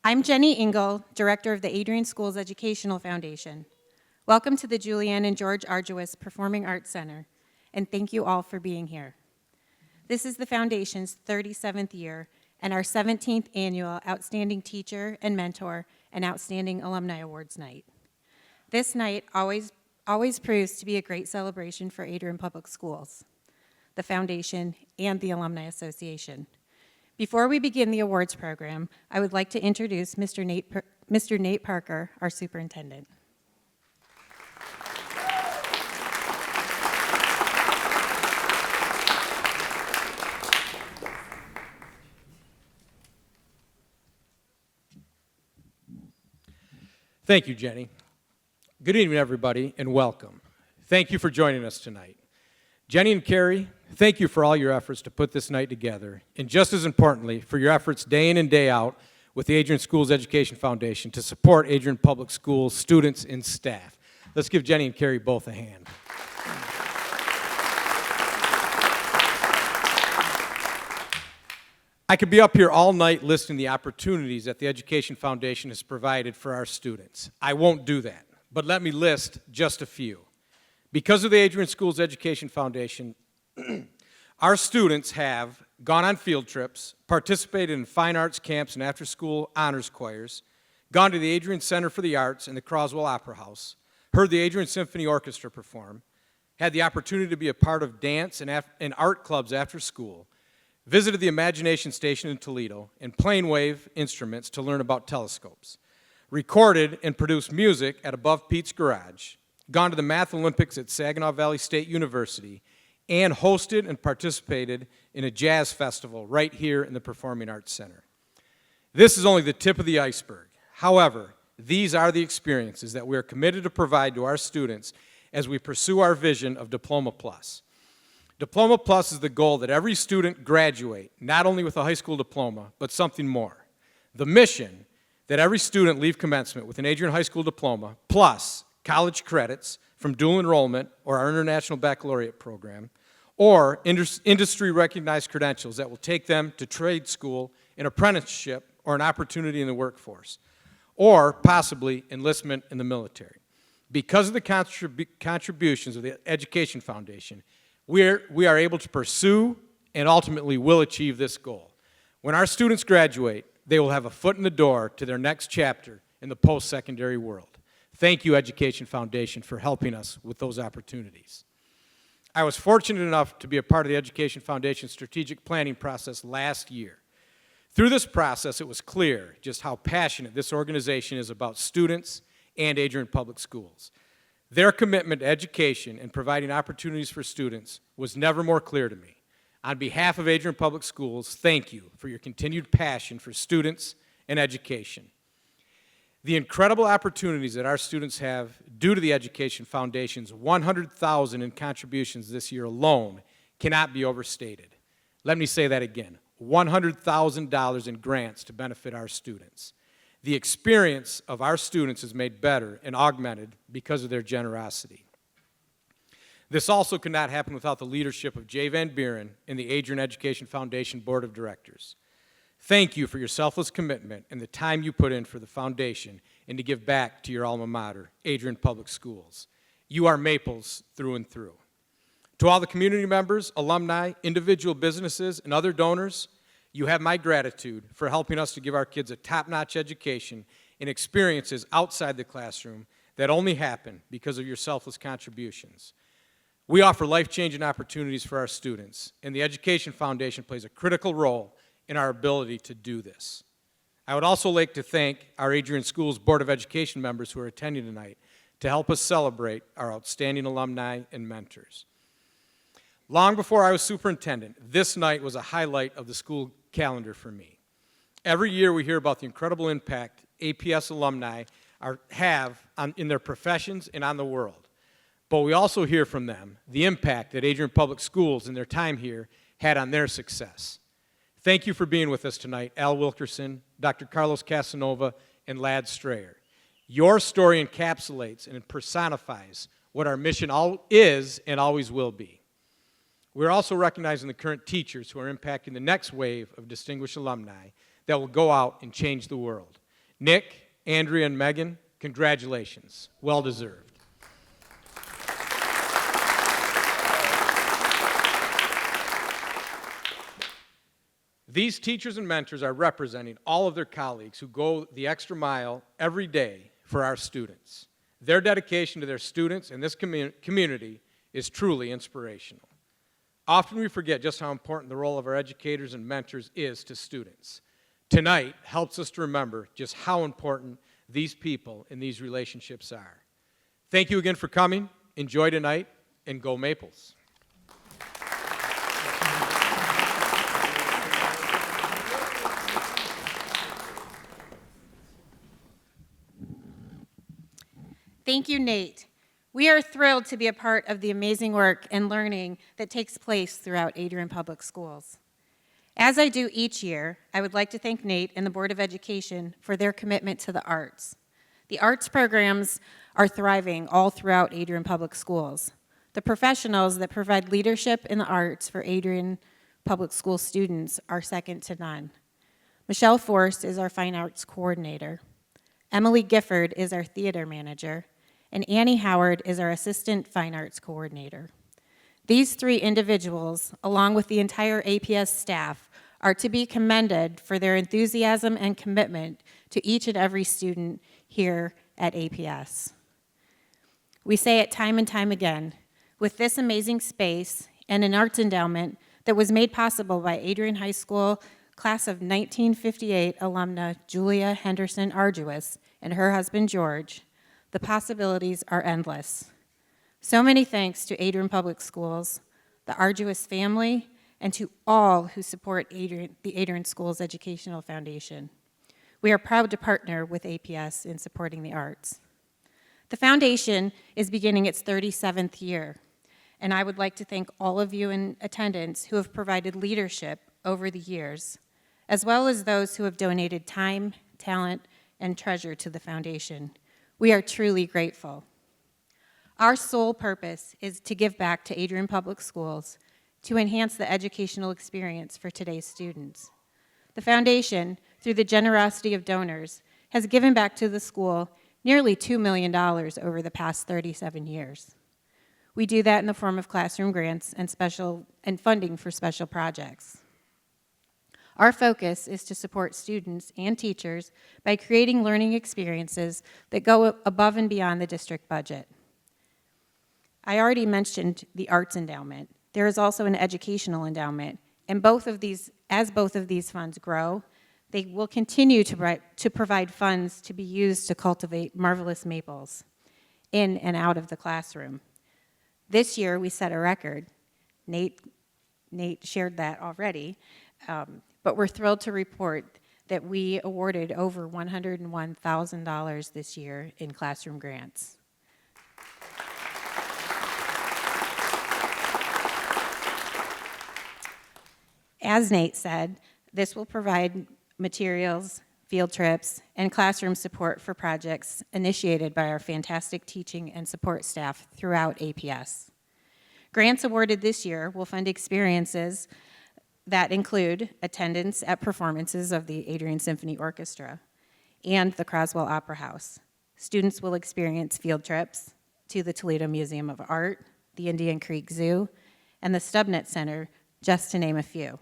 I'm Jenny Engel, Director of the Adrian Schools Educational Foundation. Welcome to the Julianne and George Argyros Performing Arts Center, and thank you all for being here. This is the Foundation's 37th year and our 17th annual Outstanding Teacher and Mentor and Outstanding Alumni Awards night. This night always proves to be a great celebration for Adrian Public Schools, the Foundation, and the Alumni Association. Before we begin the awards program, I would like to introduce Mr. Nate Parker, our superintendent. Thank you, Jenny. Good evening, everybody, and welcome. Thank you for joining us tonight. Jenny and Carrie, thank you for all your efforts to put this night together, and just as importantly, for your efforts day in and day out with the Adrian Schools Education Foundation to support Adrian Public Schools students and staff. Let's give Jenny and Carrie both a hand. I could be up here all night listing the opportunities that the Education Foundation has provided for our students. I won't do that, but let me list just a few. Because of the Adrian Schools Education Foundation, our students have gone on field trips, participated in fine arts camps and after-school honors choirs, gone to the Adrian Center for the Arts and the Croswell Opera House, heard the Adrian Symphony Orchestra perform, had the opportunity to be a part of dance and art clubs after school, visited the Imagination Station in Toledo, and plane wave instruments to learn about telescopes, recorded and produced music at Above Pete's Garage, gone to the Math Olympics at Saginaw Valley State University, and hosted and participated in a jazz festival right here in the Performing Arts Center. This is only the tip of the iceberg. However, these are the experiences that we are committed to provide to our students as we pursue our vision of Diploma Plus. Diploma Plus is the goal that every student graduate, not only with a high school diploma, but something more. The mission that every student leave commencement with an Adrian High School diploma, plus college credits from dual enrollment or our International Baccalaureate program, or industry-recognized credentials that will take them to trade school, an apprenticeship, or an opportunity in the workforce, or possibly enlistment in the military. Because of the contributions of the Education Foundation, we are able to pursue and ultimately will achieve this goal. When our students graduate, they will have a foot in the door to their next chapter in the post-secondary world. Thank you, Education Foundation, for helping us with those opportunities. I was fortunate enough to be a part of the Education Foundation's strategic planning process last year. Through this process, it was clear just how passionate this organization is about students and Adrian Public Schools. Their commitment to education and providing opportunities for students was never more clear to me. On behalf of Adrian Public Schools, thank you for your continued passion for students and education. The incredible opportunities that our students have due to the Education Foundation's $100,000 in contributions this year alone cannot be overstated. Let me say that again, $100,000 in grants to benefit our students. The experience of our students is made better and augmented because of their generosity. This also could not happen without the leadership of Jay Van Buren and the Adrian Education Foundation Board of Directors. Thank you for your selfless commitment and the time you put in for the foundation and to give back to your alma mater, Adrian Public Schools. You are Maples through and through. To all the community members, alumni, individual businesses, and other donors, you have my gratitude for helping us to give our kids a top-notch education and experiences outside the classroom that only happen because of your selfless contributions. We offer life-changing opportunities for our students, and the Education Foundation plays a critical role in our ability to do this. I would also like to thank our Adrian Schools Board of Education members who are attending tonight to help us celebrate our outstanding alumni and mentors. Long before I was superintendent, this night was a highlight of the school calendar for me. Every year we hear about the incredible impact APS alumni have in their professions and on the world. But we also hear from them the impact that Adrian Public Schools in their time here had on their success. Thank you for being with us tonight, Al Wilkerson, Dr. Carlos Casanova, and Lad Strayer. Your story encapsulates and personifies what our mission is and always will be. We're also recognizing the current teachers who are impacting the next wave of distinguished alumni that will go out and change the world. Nick, Andrea, and Megan, congratulations. Well deserved. These teachers and mentors are representing all of their colleagues who go the extra mile every day for our students. Their dedication to their students and this community is truly inspirational. Often we forget just how important the role of our educators and mentors is to students. Tonight helps us to remember just how important these people and these relationships are. Thank you again for coming. Enjoy tonight, and go Maples. Thank you, Nate. We are thrilled to be a part of the amazing work and learning that takes place throughout Adrian Public Schools. As I do each year, I would like to thank Nate and the Board of Education for their commitment to the arts. The arts programs are thriving all throughout Adrian Public Schools. The professionals that provide leadership in the arts for Adrian Public School students are second to none. Michelle Forst is our Fine Arts Coordinator. Emily Gifford is our Theater Manager. And Annie Howard is our Assistant Fine Arts Coordinator. These three individuals, along with the entire APS staff, are to be commended for their enthusiasm and commitment to each and every student here at APS. We say it time and time again, with this amazing space and an arts endowment that was made possible by Adrian High School class of 1958 alumna Julia Henderson Argyros and her husband George, the possibilities are endless. So many thanks to Adrian Public Schools, the Argyros family, and to all who support the Adrian Schools Educational Foundation. We are proud to partner with APS in supporting the arts. The foundation is beginning its 37th year, and I would like to thank all of you in attendance who have provided leadership over the years, as well as those who have donated time, talent, and treasure to the foundation. We are truly grateful. Our sole purpose is to give back to Adrian Public Schools to enhance the educational experience for today's students. The foundation, through the generosity of donors, has given back to the school nearly $2 million over the past 37 years. We do that in the form of classroom grants and funding for special projects. Our focus is to support students and teachers by creating learning experiences that go above and beyond the district budget. I already mentioned the arts endowment. There is also an educational endowment, and as both of these funds grow, they will continue to provide funds to be used to cultivate marvelous maples in and out of the classroom. This year, we set a record. Nate shared that already. But we're thrilled to report that we awarded over $101,000 this year in classroom grants. As Nate said, this will provide materials, field trips, and classroom support for projects initiated by our fantastic teaching and support staff throughout APS. Grants awarded this year will fund experiences that include attendance at performances of the Adrian Symphony Orchestra and the Croswell Opera House. Students will experience field trips to the Toledo Museum of Art, the Indian Creek Zoo, and the Stubnett Center, just to name a few.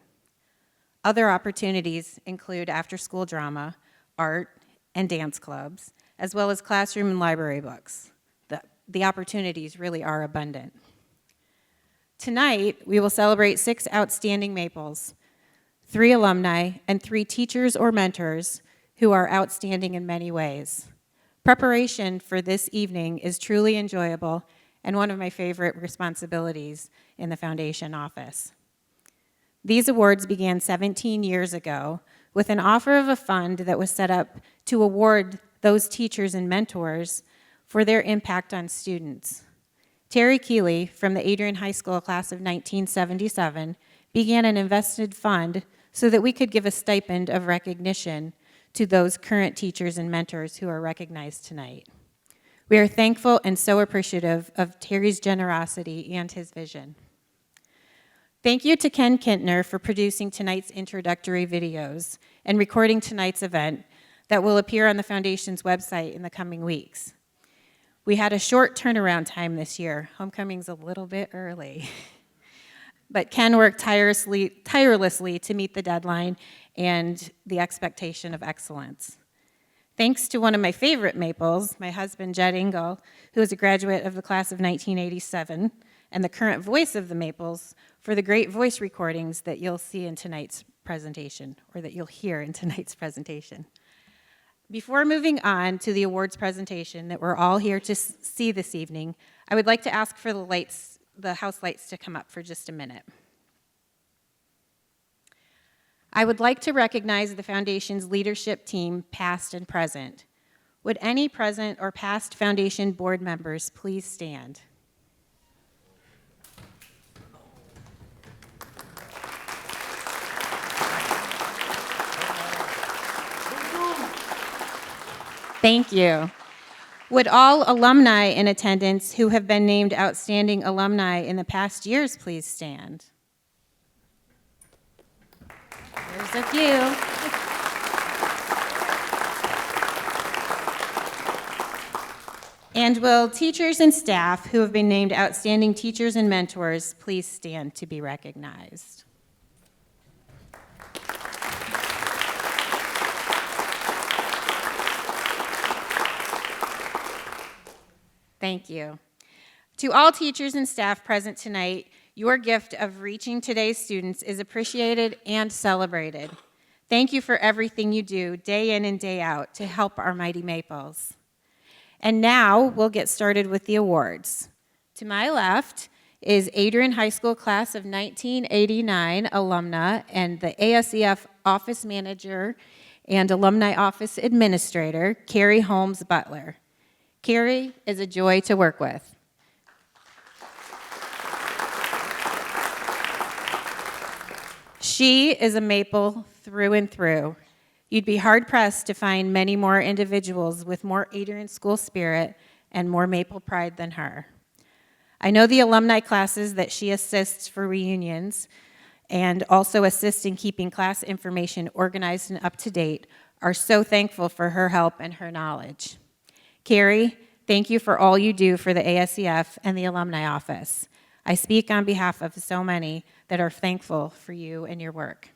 Other opportunities include after-school drama, art, and dance clubs, as well as classroom and library books. The opportunities really are abundant. Tonight, we will celebrate 6 outstanding Maples, 3 alumni, and 3 teachers or mentors who are outstanding in many ways. Preparation for this evening is truly enjoyable and one of my favorite responsibilities in the foundation office. These awards began 17 years ago with an offer of a fund that was set up to award those teachers and mentors for their impact on students. Terry Keeley from the Adrian High School class of 1977 began an invested fund so that we could give a stipend of recognition to those current teachers and mentors who are recognized tonight. We are thankful and so appreciative of Terry's generosity and his vision. Thank you to Ken Kintner for producing tonight's introductory videos and recording tonight's event that will appear on the Foundation's website in the coming weeks. We had a short turnaround time this year. Homecoming's a little bit early. But Ken worked tirelessly to meet the deadline and the expectation of excellence. Thanks to one of my favorite Maples, my husband, Jed Engel, who is a graduate of the class of 1987 and the current voice of the Maples, for the great voice recordings that you'll see in tonight's presentation, or that you'll hear in tonight's presentation. Before moving on to the awards presentation that we're all here to see this evening, I would like to ask for the house lights to come up for just a minute. I would like to recognize the Foundation's leadership team, past and present. Would any present or past Foundation board members please stand? Thank you. Would all alumni in attendance who have been named Outstanding Alumni in the past years please stand? There's a few. And will teachers and staff who have been named Outstanding Teachers and Mentors please stand to be recognized? Thank you. To all teachers and staff present tonight, your gift of reaching today's students is appreciated and celebrated. Thank you for everything you do day in and day out to help our mighty Maples. And now we'll get started with the awards. To my left is Adrian High School class of 1989 alumna and the ASEF office manager and alumni office administrator, Carrie Holmes Butler. Carrie is a joy to work with. She is a Maple through and through. You'd be hard-pressed to find many more individuals with more Adrian school spirit and more Maple pride than her. I know the alumni classes that she assists for reunions and also assists in keeping class information organized and up to date are so thankful for her help and her knowledge. Carrie, thank you for all you do for the ASEF and the Alumni Office. I speak on behalf of so many that are thankful for you and your work.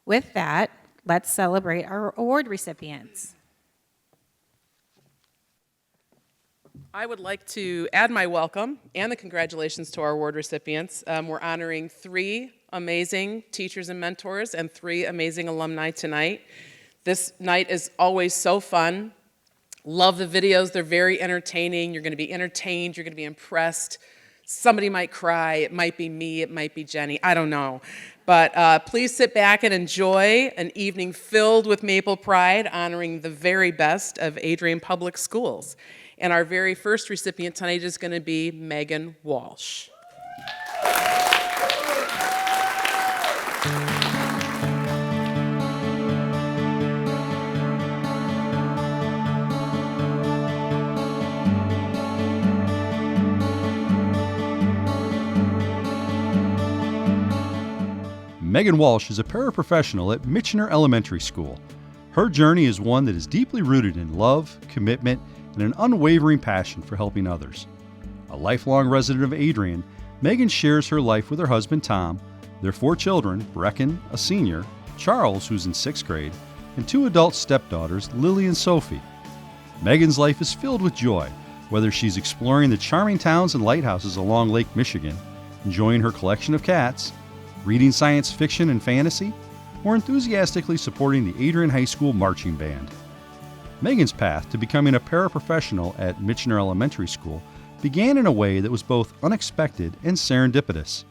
With that, let's celebrate our award recipients. I would like to add my welcome and the congratulations to our award recipients. We're honoring 3 amazing teachers and mentors and 3 amazing alumni tonight. This night is always so fun. Love the videos. They're very entertaining. You're going to be entertained. You're going to be impressed. Somebody might cry. It might be me. It might be Jenny. I don't know. But please sit back and enjoy an evening filled with Maple pride, honoring the very best of Adrian Public Schools. And our very first recipient tonight is going to be Megan Walsh. Megan Walsh is a paraprofessional at Michener Elementary School. Her journey is one that is deeply rooted in love, commitment, and an unwavering passion for helping others. A lifelong resident of Adrian, Megan shares her life with her husband Tom, their 4 children, Brecken, a senior, Charles, who's in 6th grade, and 2 adult stepdaughters, Lily and Sophie. Megan's life is filled with joy, whether she's exploring the charming towns and lighthouses along Lake Michigan, enjoying her collection of cats, reading science fiction and fantasy, or enthusiastically supporting the Adrian High School marching band. Megan's path to becoming a paraprofessional at Michener Elementary School began in a way that was both unexpected and serendipitous.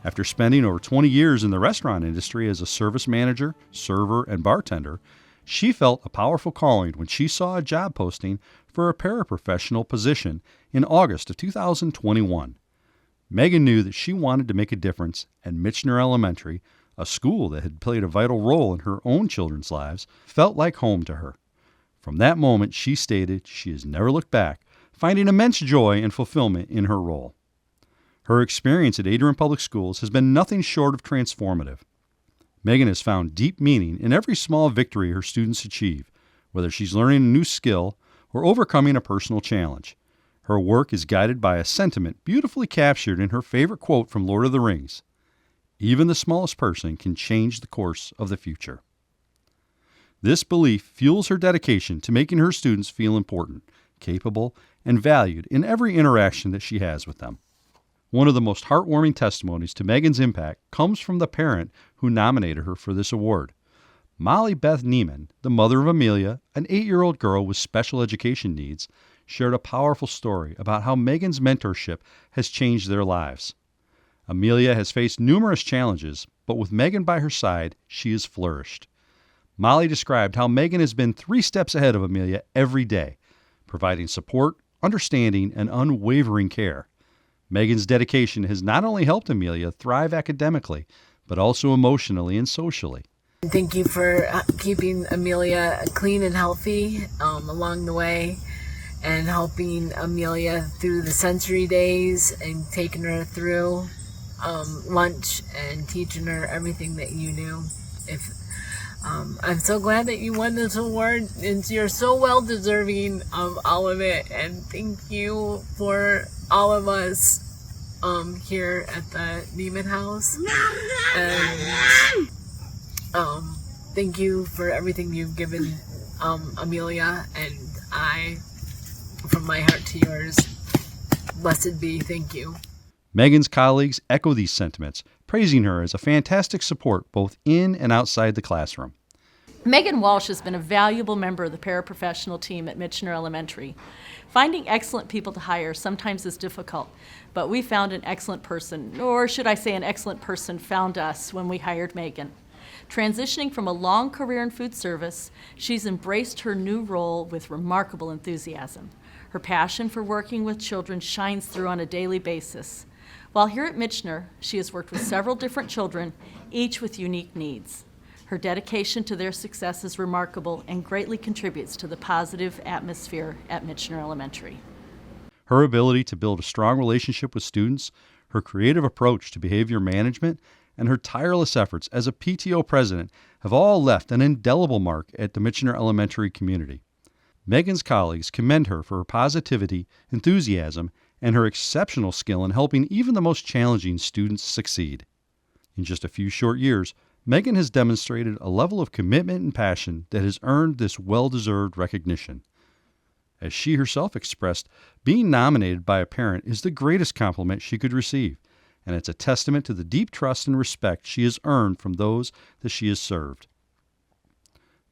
After spending over 20 years in the restaurant industry as a service manager, server, and bartender, she felt a powerful calling when she saw a job posting for a paraprofessional position in August of 2021. Megan knew that she wanted to make a difference, and Michener Elementary, a school that had played a vital role in her own children's lives, felt like home to her. From that moment, she stated she has never looked back, finding immense joy and fulfillment in her role. Her experience at Adrian Public Schools has been nothing short of transformative. Megan has found deep meaning in every small victory her students achieve, whether she's learning a new skill or overcoming a personal challenge. Her work is guided by a sentiment beautifully captured in her favorite quote from Lord of the Rings: "Even the smallest person can change the course of the future." This belief fuels her dedication to making her students feel important, capable, and valued in every interaction that she has with them. One of the most heartwarming testimonies to Megan's impact comes from the parent who nominated her for this award. Molly Beth Neiman, the mother of Amelia, an 8-year-old girl with special education needs, shared a powerful story about how Megan's mentorship has changed their lives. Amelia has faced numerous challenges, but with Megan by her side, she has flourished. Molly described how Megan has been 3 steps ahead of Amelia every day, providing support, understanding, and unwavering care. Megan's dedication has not only helped Amelia thrive academically, but also emotionally and socially. Thank you for keeping Amelia clean and healthy along the way, and helping Amelia through the sensory days and taking her through lunch and teaching her everything that you knew. I'm so glad that you won this award, and you're so well deserving of all of it. And thank you for all of us here at the Neiman House. And thank you for everything you've given Amelia, and I, from my heart to yours, blessed be, thank you. Megan's colleagues echo these sentiments, praising her as a fantastic support both in and outside the classroom. Megan Walsh has been a valuable member of the paraprofessional team at Michener Elementary. Finding excellent people to hire sometimes is difficult, but we found an excellent person, or should I say an excellent person found us when we hired Megan. Transitioning from a long career in food service, she's embraced her new role with remarkable enthusiasm. Her passion for working with children shines through on a daily basis. While here at Michener, she has worked with several different children, each with unique needs. Her dedication to their success is remarkable and greatly contributes to the positive atmosphere at Michener Elementary. Her ability to build a strong relationship with students, her creative approach to behavior management, and her tireless efforts as a PTO president have all left an indelible mark at the Michener Elementary community. Megan's colleagues commend her for her positivity, enthusiasm, and her exceptional skill in helping even the most challenging students succeed. In just a few short years, Megan has demonstrated a level of commitment and passion that has earned this well-deserved recognition. As she herself expressed, being nominated by a parent is the greatest compliment she could receive, and it's a testament to the deep trust and respect she has earned from those that she has served.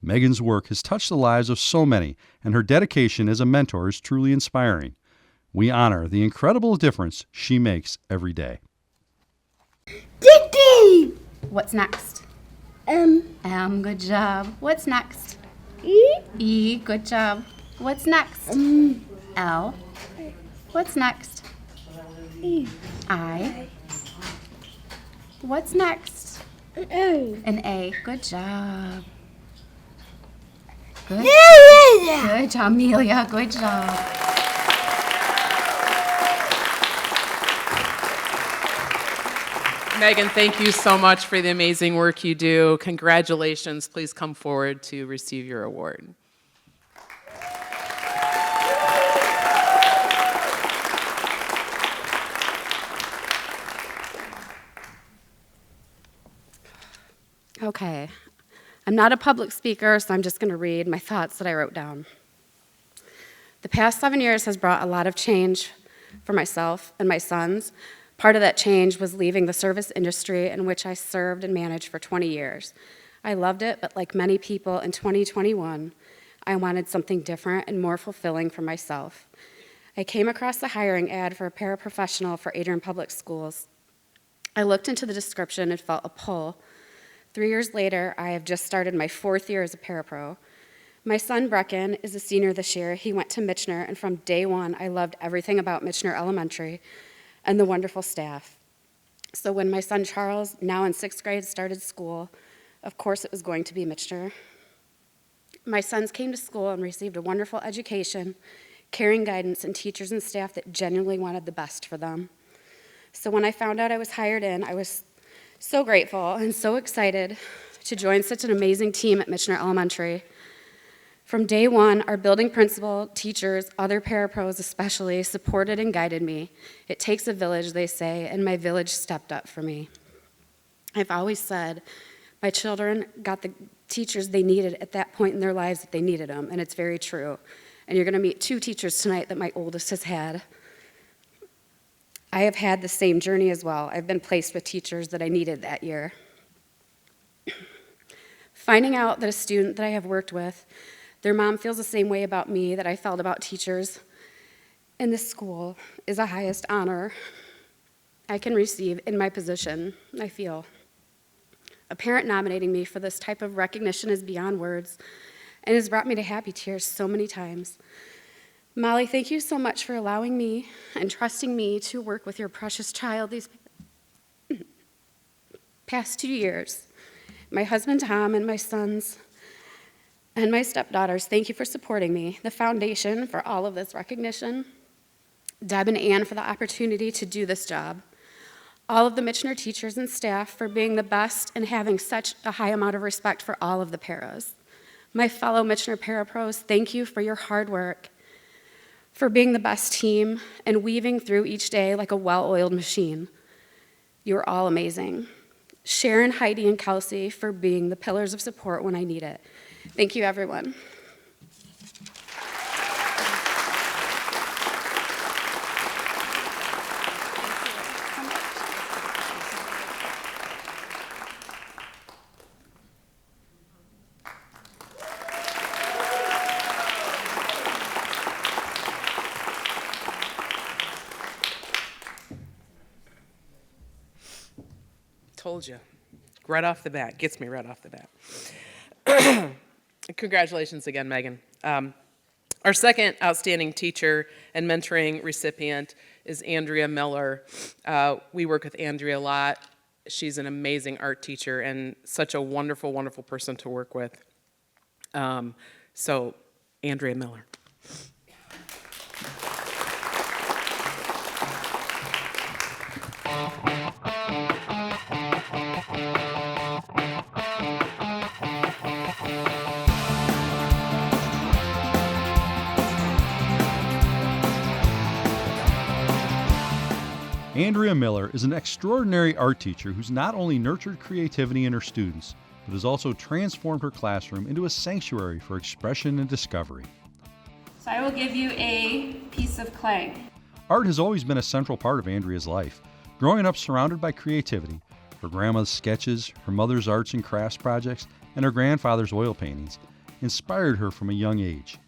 Megan's work has touched the lives of so many, and her dedication as a mentor is truly inspiring. We honor the incredible difference she makes every day. Diddy! What's next? Good job. What's next? E, good job. What's next? L. What's next? I. What's next? An A. Good job. Good job, Amelia. Good job. Megan, thank you so much for the amazing work you do. Congratulations. Please come forward to receive your award. Okay. I'm not a public speaker, so I'm just going to read my thoughts that I wrote down. The past 7 years has brought a lot of change for myself and my sons. Part of that change was leaving the service industry in which I served and managed for 20 years. I loved it, but like many people in 2021, I wanted something different and more fulfilling for myself. I came across the hiring ad for a paraprofessional for Adrian Public Schools. I looked into the description and felt a pull. 3 years later, I have just started my 4th year as a parapro. My son, Brecken, is a senior this year. He went to Michener, and from day one, I loved everything about Michener Elementary and the wonderful staff. So when my son, Charles, now in 6th grade, started school, of course it was going to be Michener. My sons came to school and received a wonderful education, caring guidance, and teachers and staff that genuinely wanted the best for them. So when I found out I was hired in, I was so grateful and so excited to join such an amazing team at Michener Elementary. From day one, our building principal, teachers, other parapros especially, supported and guided me. It takes a village, they say, and my village stepped up for me. I've always said my children got the teachers they needed at that point in their lives that they needed them, and it's very true. And you're going to meet 2 teachers tonight that my oldest has had. I have had the same journey as well. I've been placed with teachers that I needed that year. Finding out that a student that I have worked with, their mom feels the same way about me that I felt about teachers in this school is the highest honor I can receive in my position, I feel. A parent nominating me for this type of recognition is beyond words and has brought me to happy tears so many times. Molly, thank you so much for allowing me and trusting me to work with your precious child these past 2 years. My husband, Tom, and my sons and my stepdaughters, thank you for supporting me. The foundation for all of this recognition. Deb and Ann for the opportunity to do this job. All of the Michener teachers and staff for being the best and having such a high amount of respect for all of the paras. My fellow Michener parapros, thank you for your hard work, for being the best team and weaving through each day like a well-oiled machine. You're all amazing. Sharon, Heidi, and Kelsey for being the pillars of support when I need it. Thank you, everyone. Told you. Right off the bat. Gets me right off the bat. Congratulations again, Megan. Our second outstanding teacher and mentoring recipient is Andrea Miller. We work with Andrea a lot. She's an amazing art teacher and such a wonderful, wonderful person to work with. So, Andrea Miller. Andrea Miller is an extraordinary art teacher who's not only nurtured creativity in her students, but has also transformed her classroom into a sanctuary for expression and discovery. So I will give you a piece of clay. Art has always been a central part of Andrea's life. Growing up surrounded by creativity, her grandma's sketches, her mother's arts and crafts projects, and her grandfather's oil paintings inspired her from a young age.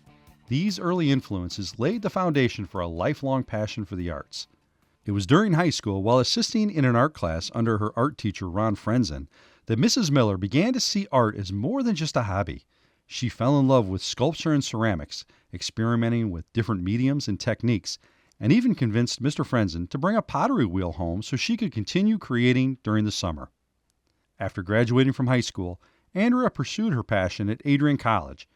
These early influences laid the foundation for a lifelong passion for the arts. It was during high school, while assisting in an art class under her art teacher, Ron Frenzen, that Mrs. Miller began to see art as more than just a hobby. She fell in love with sculpture and ceramics, experimenting with different mediums and techniques, and even convinced Mr. Frenzen to bring a pottery wheel home so she could continue creating during the summer. After graduating from high school, Andrea pursued her passion at Adrian College,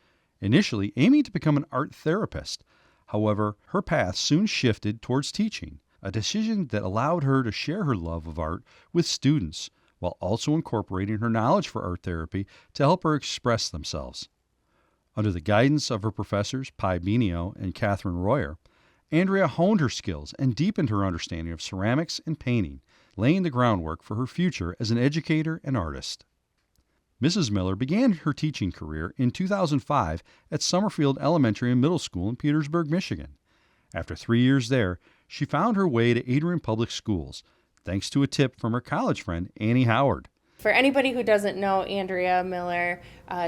initially aiming to become an art therapist. However, her path soon shifted towards teaching, a decision that allowed her to share her love of art with students, while also incorporating her knowledge for art therapy to help her express themselves. Under the guidance of her professors, Pi Benio and Catherine Royer, Andrea honed her skills and deepened her understanding of ceramics and painting, laying the groundwork for her future as an educator and artist. Mrs. Miller began her teaching career in 2005 at Summerfield Elementary and Middle School in Petersburg, Michigan. After 3 years there, she found her way to Adrian Public Schools, thanks to a tip from her college friend, Annie Howard. For anybody who doesn't know Andrea Miller,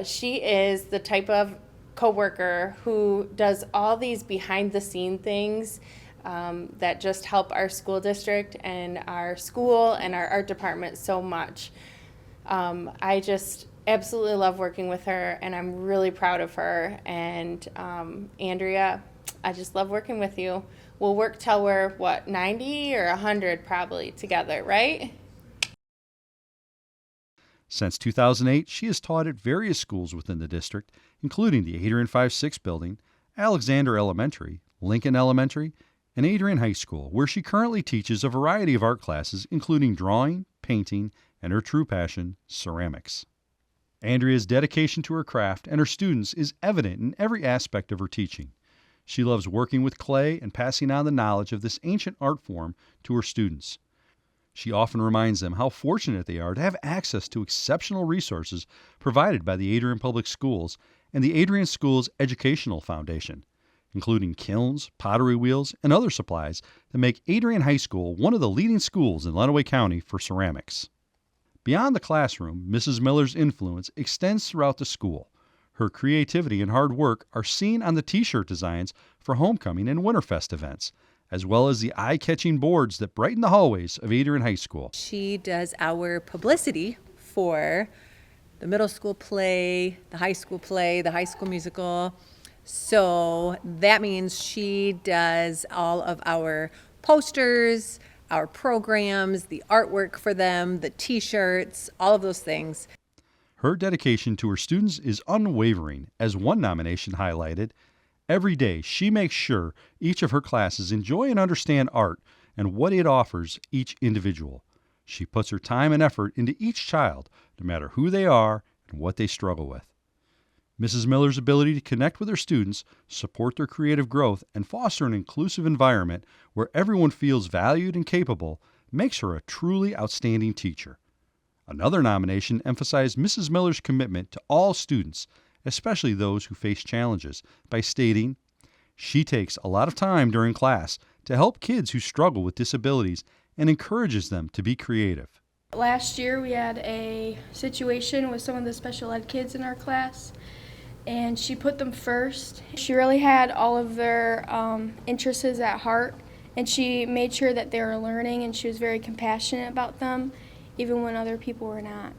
she is the type of coworker who does all these behind-the-scene things that just help our school district and our school and our art department so much. I just absolutely love working with her, and I'm really proud of her. And Andrea, I just love working with you. We'll work till we're, 90 or 100 probably together, right? Since 2008, she has taught at various schools within the district, including the Adrian 5-6 building, Alexander Elementary, Lincoln Elementary, and Adrian High School, where she currently teaches a variety of art classes, including drawing, painting, and her true passion, ceramics. Andrea's dedication to her craft and her students is evident in every aspect of her teaching. She loves working with clay and passing on the knowledge of this ancient art form to her students. She often reminds them how fortunate they are to have access to exceptional resources provided by the Adrian Public Schools and the Adrian Schools Educational Foundation, including kilns, pottery wheels, and other supplies that make Adrian High School one of the leading schools in Lenawee County for ceramics. Beyond the classroom, Mrs. Miller's influence extends throughout the school. Her creativity and hard work are seen on the t-shirt designs for homecoming and Winterfest events, as well as the eye-catching boards that brighten the hallways of Adrian High School. She does our publicity for the middle school play, the high school play, the high school musical. So that means she does all of our posters, our programs, the artwork for them, the t-shirts, all of those things. Her dedication to her students is unwavering, as one nomination highlighted. Every day, she makes sure each of her classes enjoy and understand art and what it offers each individual. She puts her time and effort into each child, no matter who they are and what they struggle with. Mrs. Miller's ability to connect with her students, support their creative growth, and foster an inclusive environment where everyone feels valued and capable makes her a truly outstanding teacher. Another nomination emphasized Mrs. Miller's commitment to all students, especially those who face challenges, by stating, "She takes a lot of time during class to help kids who struggle with disabilities and encourages them to be creative." Last year we had a situation with some of the special ed kids in our class, and she put them first. She really had all of their interests at heart, and she made sure that they were learning, and she was very compassionate about them, even when other people were not.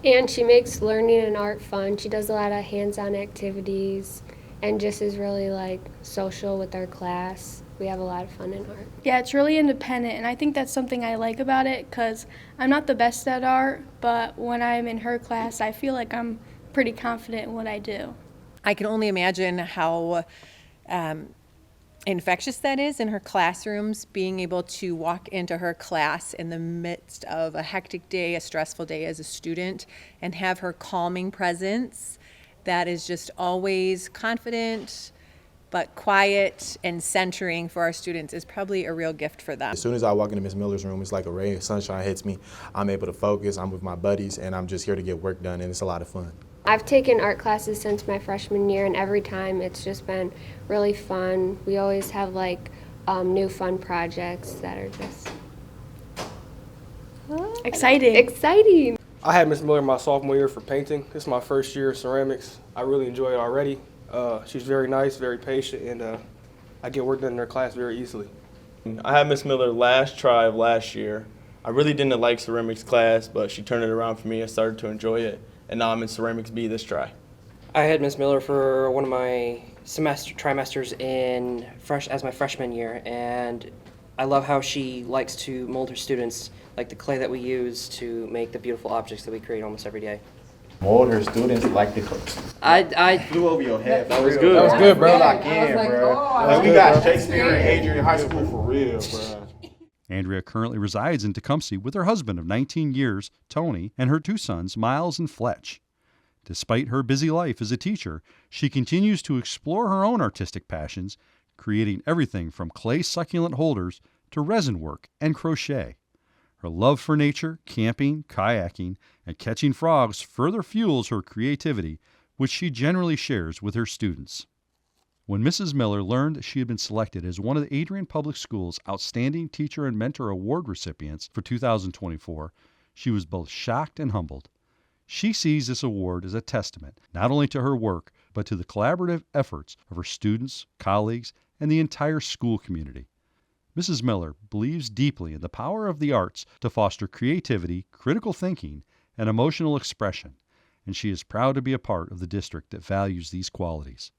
And she makes learning and art fun. She does a lot of hands-on activities and just is really social with our class. We have a lot of fun in art. Yeah, it's really independent, and I think that's something I like about it, because I'm not the best at art, but when I'm in her class, I feel like I'm pretty confident in what I do. I can only imagine how infectious that is in her classrooms, being able to walk into her class in the midst of a hectic day, a stressful day as a student, and have her calming presence that is just always confident but quiet and centering for our students is probably a real gift for them. As soon as I walk into Ms. Miller's room, it's like a ray of sunshine hits me. I'm able to focus, I'm with my buddies, and I'm just here to get work done, and it's a lot of fun. I've taken art classes since my freshman year, and every time it's just been really fun. We always have new fun projects that are just exciting. I had Ms. Miller my sophomore year for painting. This is my first year of ceramics. I really enjoy it already. She's very nice, very patient, and I get work done in her class very easily. I had Ms. Miller last try of last year. I really didn't like ceramics class, but she turned it around for me. I started to enjoy it, and now I'm in ceramics B this try. I had Ms. Miller for one of my trimesters as my freshman year, and I love how she likes to mold her students, like the clay that we use to make the beautiful objects that we create almost every day. Mold her students like the coach. I flew over your head. That was good. That was good, bro. Lock in, bro. We got Shakespeare and Adrian High School for real, bro. Andrea currently resides in Tecumseh with her husband of 19 years, Tony, and her two sons, Miles and Fletch. Despite her busy life as a teacher, she continues to explore her own artistic passions, creating everything from clay succulent holders to resin work and crochet. Her love for nature, camping, kayaking, and catching frogs further fuels her creativity, which she generally shares with her students. When Mrs. Miller learned that she had been selected as one of the Adrian Public Schools Outstanding Teacher and Mentor Award recipients for 2024, she was both shocked and humbled. She sees this award as a testament not only to her work, but to the collaborative efforts of her students, colleagues, and the entire school community. Mrs. Miller believes deeply in the power of the arts to foster creativity, critical thinking, and emotional expression, and she is proud to be a part of the district that values these qualities.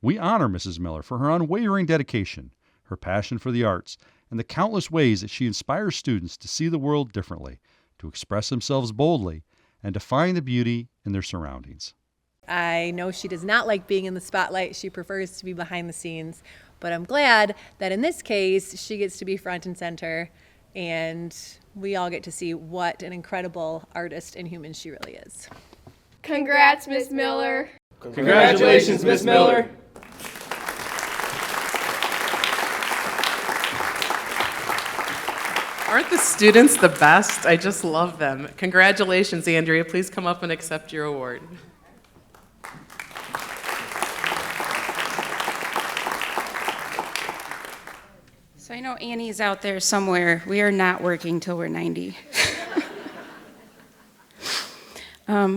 We honor Mrs. Miller for her unwavering dedication, her passion for the arts, and the countless ways that she inspires students to see the world differently, to express themselves boldly, and to find the beauty in their surroundings. I know she does not like being in the spotlight. She prefers to be behind the scenes. But I'm glad that in this case, she gets to be front and center, and we all get to see what an incredible artist and human she really is. Congrats, Miss Miller. Congratulations, Miss Miller. Aren't the students the best? I just love them. Congratulations, Andrea. Please come up and accept your award. So I know Annie's out there somewhere. We are not working till we're 90.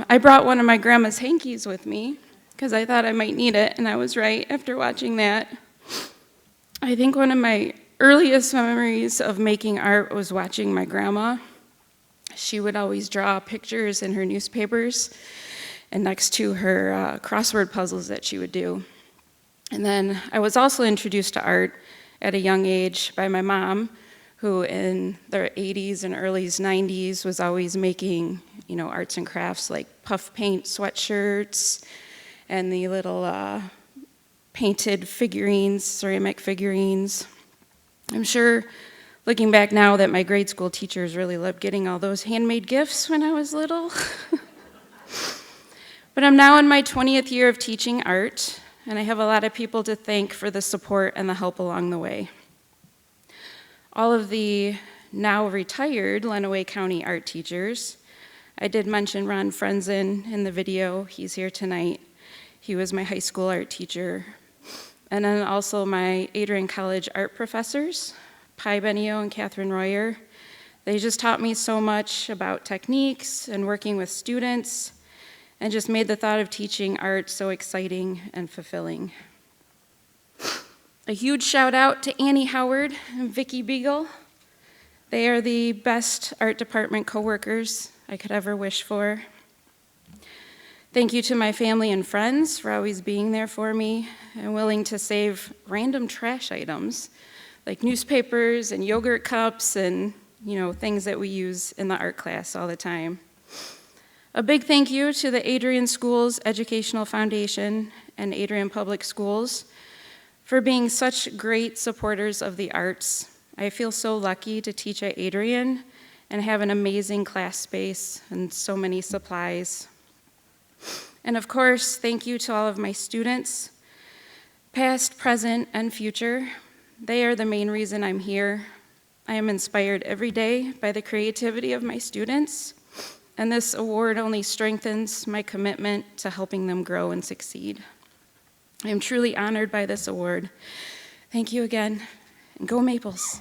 I brought one of my grandma's hankies with me because I thought I might need it, and I was right after watching that. I think one of my earliest memories of making art was watching my grandma. She would always draw pictures in her newspapers and next to her crossword puzzles that she would do. And then I was also introduced to art at a young age by my mom, who in the 80s and early 90s was always making, arts and crafts like puff paint sweatshirts and the little painted figurines, ceramic figurines. I'm sure, looking back now, that my grade school teachers really loved getting all those handmade gifts when I was little. But I'm now in my 20th year of teaching art, and I have a lot of people to thank for the support and the help along the way. All of the now retired Lenawee County art teachers. I did mention Ron Frenzen in the video. He's here tonight. He was my high school art teacher. And then also my Adrian College art professors, Pi Benio and Catherine Royer. They just taught me so much about techniques and working with students, and just made the thought of teaching art so exciting and fulfilling. A huge shout out to Annie Howard and Vicki Beagle. They are the best art department coworkers I could ever wish for. Thank you to my family and friends for always being there for me and willing to save random trash items like newspapers and yogurt cups and, things that we use in the art class all the time. A big thank you to the Adrian Schools Educational Foundation and Adrian Public Schools for being such great supporters of the arts. I feel so lucky to teach at Adrian and have an amazing class space and so many supplies. And of course, thank you to all of my students, past, present, and future. They are the main reason I'm here. I am inspired every day by the creativity of my students, and this award only strengthens my commitment to helping them grow and succeed. I am truly honored by this award. Thank you again, and go Maples.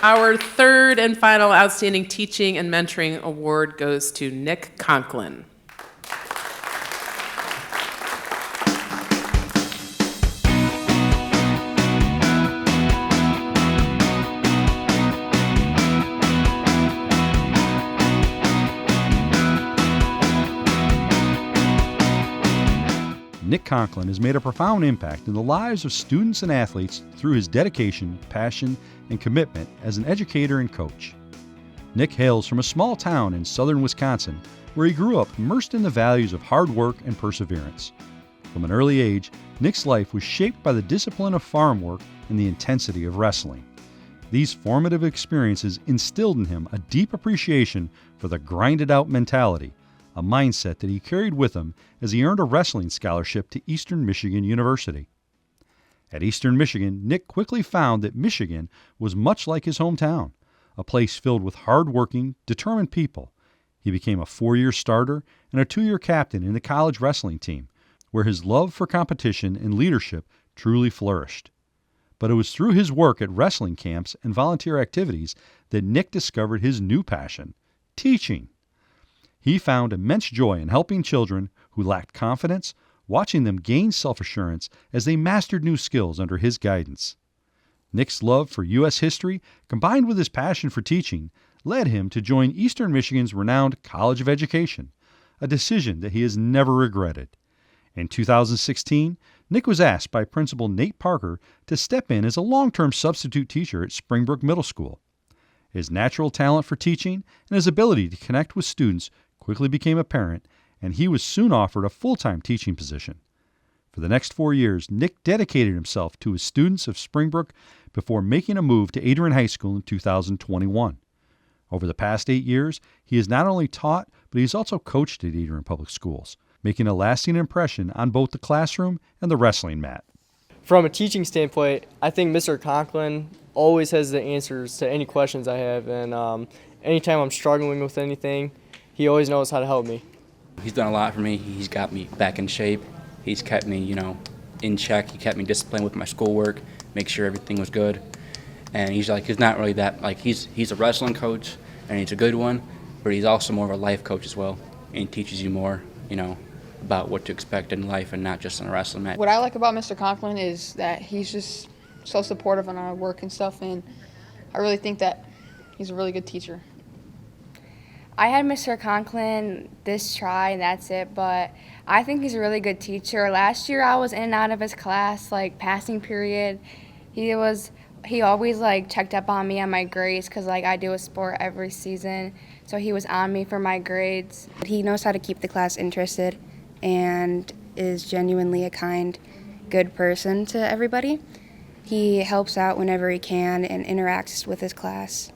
Our third and final Outstanding Teaching and Mentoring Award goes to Nick Conklin. Nick Conklin has made a profound impact in the lives of students and athletes through his dedication, passion, and commitment as an educator and coach. Nick hails from a small town in southern Wisconsin where he grew up immersed in the values of hard work and perseverance. From an early age, Nick's life was shaped by the discipline of farm work and the intensity of wrestling. These formative experiences instilled in him a deep appreciation for the grinded-out mentality, a mindset that he carried with him as he earned a wrestling scholarship to Eastern Michigan University. At Eastern Michigan, Nick quickly found that Michigan was much like his hometown, a place filled with hard-working, determined people. He became a 4-year starter and a 2-year captain in the college wrestling team, where his love for competition and leadership truly flourished. But it was through his work at wrestling camps and volunteer activities that Nick discovered his new passion, teaching. He found immense joy in helping children who lacked confidence, watching them gain self-assurance as they mastered new skills under his guidance. Nick's love for U.S. history, combined with his passion for teaching, led him to join Eastern Michigan's renowned College of Education, a decision that he has never regretted. In 2016, Nick was asked by Principal Nate Parker to step in as a long-term substitute teacher at Springbrook Middle School. His natural talent for teaching and his ability to connect with students quickly became apparent, and he was soon offered a full-time teaching position. For the next 4 years, Nick dedicated himself to his students of Springbrook before making a move to Adrian High School in 2021. Over the past 8 years, he has not only taught, but he's also coached at Adrian Public Schools, making a lasting impression on both the classroom and the wrestling mat. From a teaching standpoint, I think Mr. Conklin always has the answers to any questions I have, and anytime I'm struggling with anything, he always knows how to help me. He's done a lot for me. He's got me back in shape. He's kept me, in check. He kept me disciplined with my schoolwork, make sure everything was good. And he's not really that, he's a wrestling coach, and he's a good one, but he's also more of a life coach as well. And he teaches you more, about what to expect in life and not just on a wrestling mat. What I like about Mr. Conklin is that he's just so supportive on our work and stuff, and I really think that he's a really good teacher. I had Mr. Conklin this try and that's it, but I think he's a really good teacher. Last year I was in and out of his class, passing period. He always checked up on me on my grades because I do a sport every season, so he was on me for my grades. He knows how to keep the class interested and is genuinely a kind, good person to everybody. He helps out whenever he can and interacts with his class.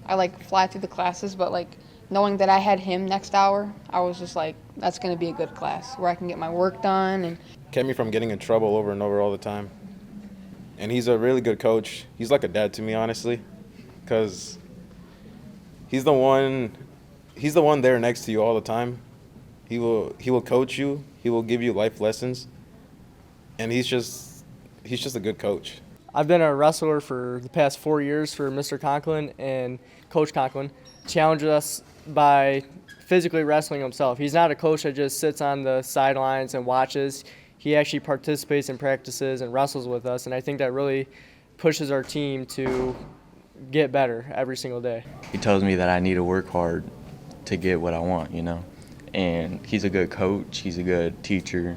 I fly through the classes, but knowing that I had him next hour, I was just that's going to be a good class where I can get my work done. And kept me from getting in trouble over and over all the time. And he's a really good coach. He's like a dad to me, honestly, because he's the one there next to you all the time. He will coach you. He will give you life lessons, and he's just a good coach. I've been a wrestler for the past 4 years for Mr. Conklin, and Coach Conklin challenged us by physically wrestling himself. He's not a coach that just sits on the sidelines and watches. He actually participates in practices and wrestles with us, and I think that really pushes our team to get better every single day. He tells me that I need to work hard to get what I want, and he's a good coach, he's a good teacher.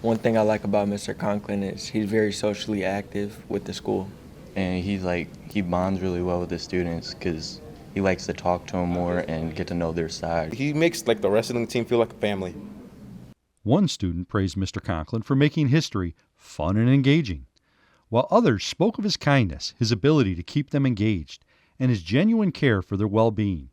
One thing I like about Mr. Conklin is he's very socially active with the school. And he bonds really well with the students because he likes to talk to them more and get to know their side. He makes the wrestling team feel like a family. One student praised Mr. Conklin for making history fun and engaging, while others spoke of his kindness, his ability to keep them engaged, and his genuine care for their well-being.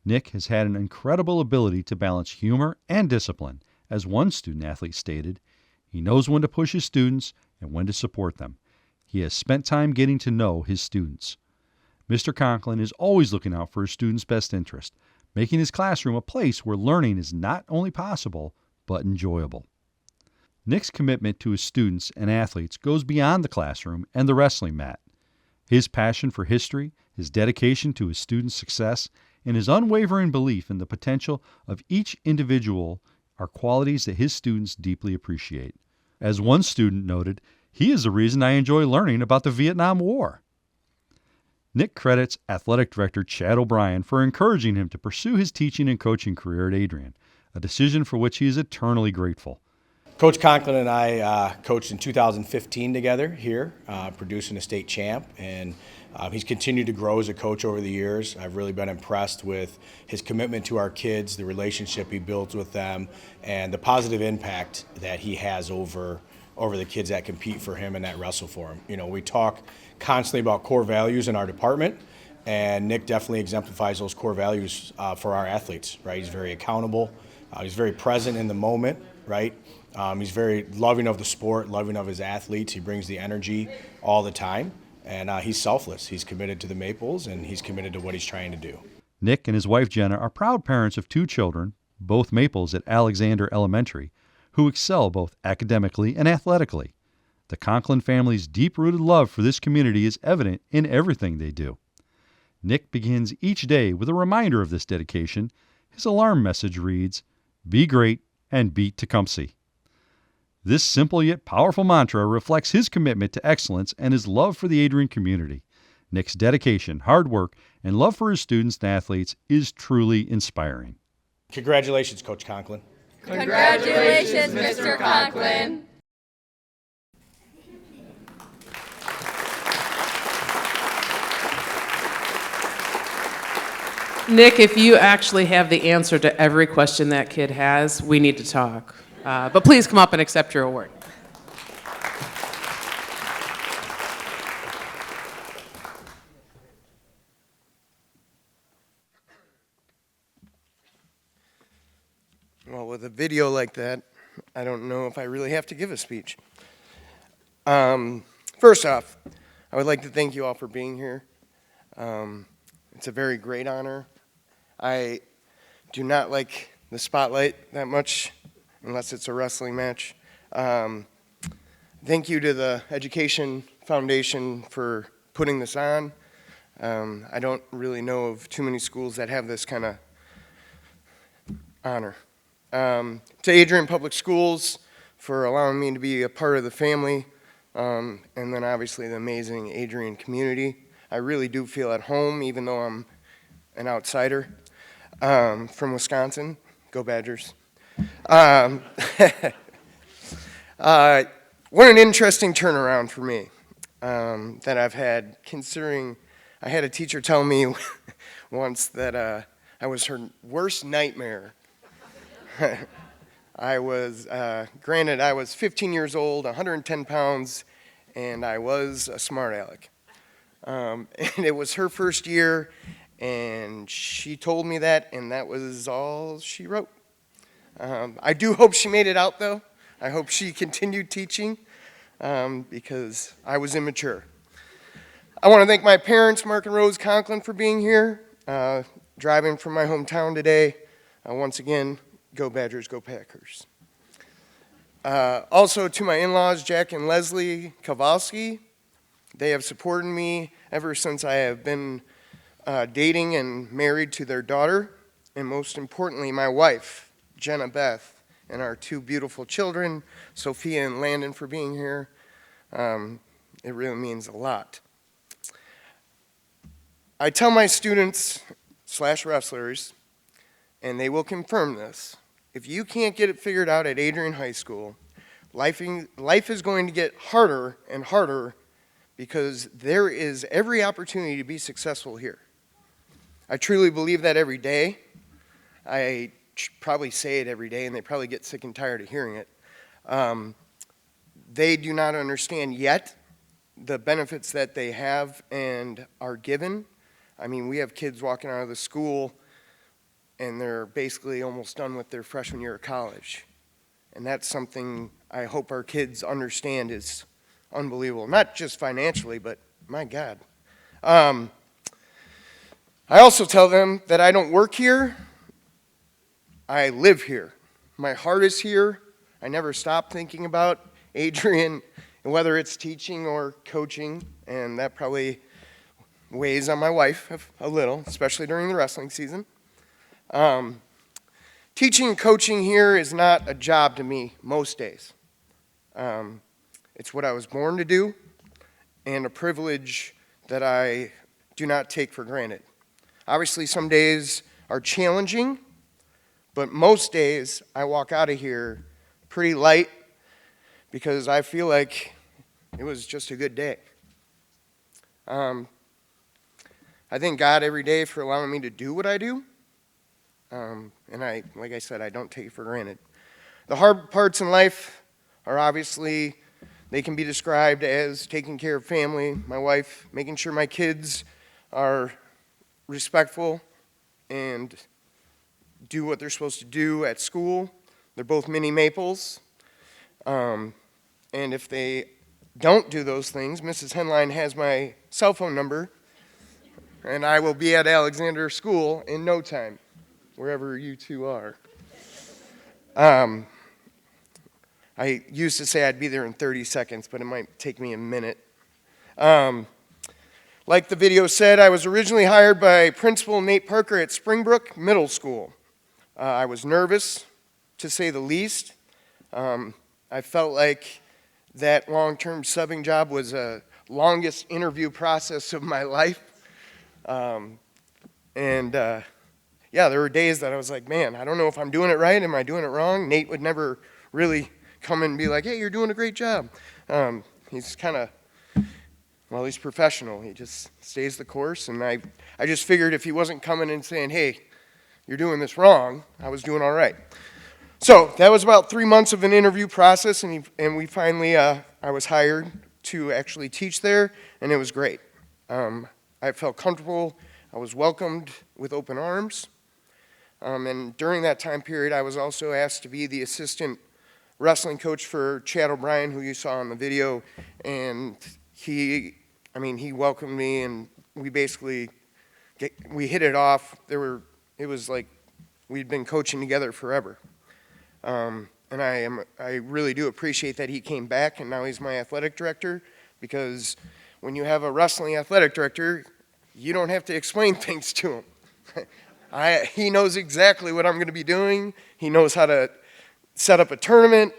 Nick has had an incredible ability to balance humor and discipline. As one student athlete stated, he knows when to push his students and when to support them. He has spent time getting to know his students. Mr. Conklin is always looking out for his students' best interest, making his classroom a place where learning is not only possible, but enjoyable. Nick's commitment to his students and athletes goes beyond the classroom and the wrestling mat. His passion for history, his dedication to his students' success, and his unwavering belief in the potential of each individual are qualities that his students deeply appreciate. As one student noted, he is the reason I enjoy learning about the Vietnam War. Nick credits Athletic Director Chad O'Brien for encouraging him to pursue his teaching and coaching career at Adrian, a decision for which he is eternally grateful. Coach Conklin and I coached in 2015 together here, producing a state champ, and he's continued to grow as a coach over the years. I've really been impressed with his commitment to our kids, the relationship he builds with them, and the positive impact that he has over the kids that compete for him and that wrestle for him. We talk constantly about core values in our department, and Nick definitely exemplifies those core values for our athletes, right? He's very accountable. He's very present in the moment, right? He's very loving of the sport, loving of his athletes. He brings the energy all the time, and he's selfless. He's committed to the Maples, and he's committed to what he's trying to do. Nick and his wife Jenna are proud parents of 2 children, both Maples at Alexander Elementary, who excel both academically and athletically. The Conklin family's deep-rooted love for this community is evident in everything they do. Nick begins each day with a reminder of this dedication. His alarm message reads, "Be great and beat Tecumseh." This simple yet powerful mantra reflects his commitment to excellence and his love for the Adrian community. Nick's dedication, hard work, and love for his students and athletes is truly inspiring. Congratulations, Coach Conklin. Congratulations, Mr. Conklin. Nick, if you actually have the answer to every question that kid has, we need to talk. But please come up and accept your award. Well, with a video like that, I don't know if I really have to give a speech. First off, I would like to thank you all for being here. It's a very great honor. I do not like the spotlight that much unless it's a wrestling match. Thank you to the Education Foundation for putting this on. I don't really know of too many schools that have this kind of honor. To Adrian Public Schools for allowing me to be a part of the family, and then obviously the amazing Adrian community. I really do feel at home, even though I'm an outsider from Wisconsin. Go Badgers. What an interesting turnaround for me that I've had, considering I had a teacher tell me once that I was her worst nightmare. I was, granted, I was 15 years old, 110 pounds, and I was a smart aleck. And it was her first year, and she told me that, and that was all she wrote. I do hope she made it out, though. I hope she continued teaching, because I was immature. I want to thank my parents, Mark and Rose Conklin, for being here, driving from my hometown today. Once again, go Badgers, go Packers. Also to my in-laws, Jack and Leslie Kowalski. They have supported me ever since I have been dating and married to their daughter, and most importantly, my wife, Jenna Beth, and our two beautiful children, Sophia and Landon, for being here. It really means a lot. I tell my students / wrestlers, and they will confirm this, if you can't get it figured out at Adrian High School, life is going to get harder and harder because there is every opportunity to be successful here. I truly believe that every day. I probably say it every day, and they probably get sick and tired of hearing it. They do not understand yet the benefits that they have and are given. I mean, we have kids walking out of the school and they're basically almost done with their freshman year of college. And that's something I hope our kids understand is unbelievable. Not just financially, but my God. I also tell them that I don't work here. I live here. My heart is here. I never stop thinking about Adrian, whether it's teaching or coaching, and that probably weighs on my wife a little, especially during the wrestling season. Teaching and coaching here is not a job to me most days. It's what I was born to do and a privilege that I do not take for granted. Obviously, some days are challenging, but most days I walk out of here pretty light because I feel like it was just a good day. I thank God every day for allowing me to do what I do. And like I said, I don't take it for granted. The hard parts in life are obviously, they can be described as taking care of family, my wife, making sure my kids are respectful and do what they're supposed to do at school. They're both mini maples. And if they don't do those things, Mrs. Henline has my cell phone number, and I will be at Alexander School in no time, wherever you two are. I used to say I'd be there in 30 seconds, but it might take me a minute. Like the video said, I was originally hired by Principal Nate Parker at Springbrook Middle School. I was nervous, to say the least. I felt like that long-term subbing job was the longest interview process of my life. yeah, there were days that I was like, man, I don't know if I'm doing it right. Am I doing it wrong? Nate would never really come and be like, hey, you're doing a great job. He's kind of, well, he's professional. He just stays the course. And I just figured if he wasn't coming and saying, hey, you're doing this wrong, I was doing all right. So that was about 3 months of an interview process, and we finally, I was hired to actually teach there, and it was great. I felt comfortable. I was welcomed with open arms. And during that time period, I was also asked to be the assistant wrestling coach for Chad O'Brien, who you saw in the video. And he welcomed me, and we basically, we hit it off. It was like we'd been coaching together forever. And I really do appreciate that he came back, and now he's my athletic director, because when you have a wrestling athletic director, you don't have to explain things to him. He knows exactly what I'm going to be doing. He knows how to set up a tournament.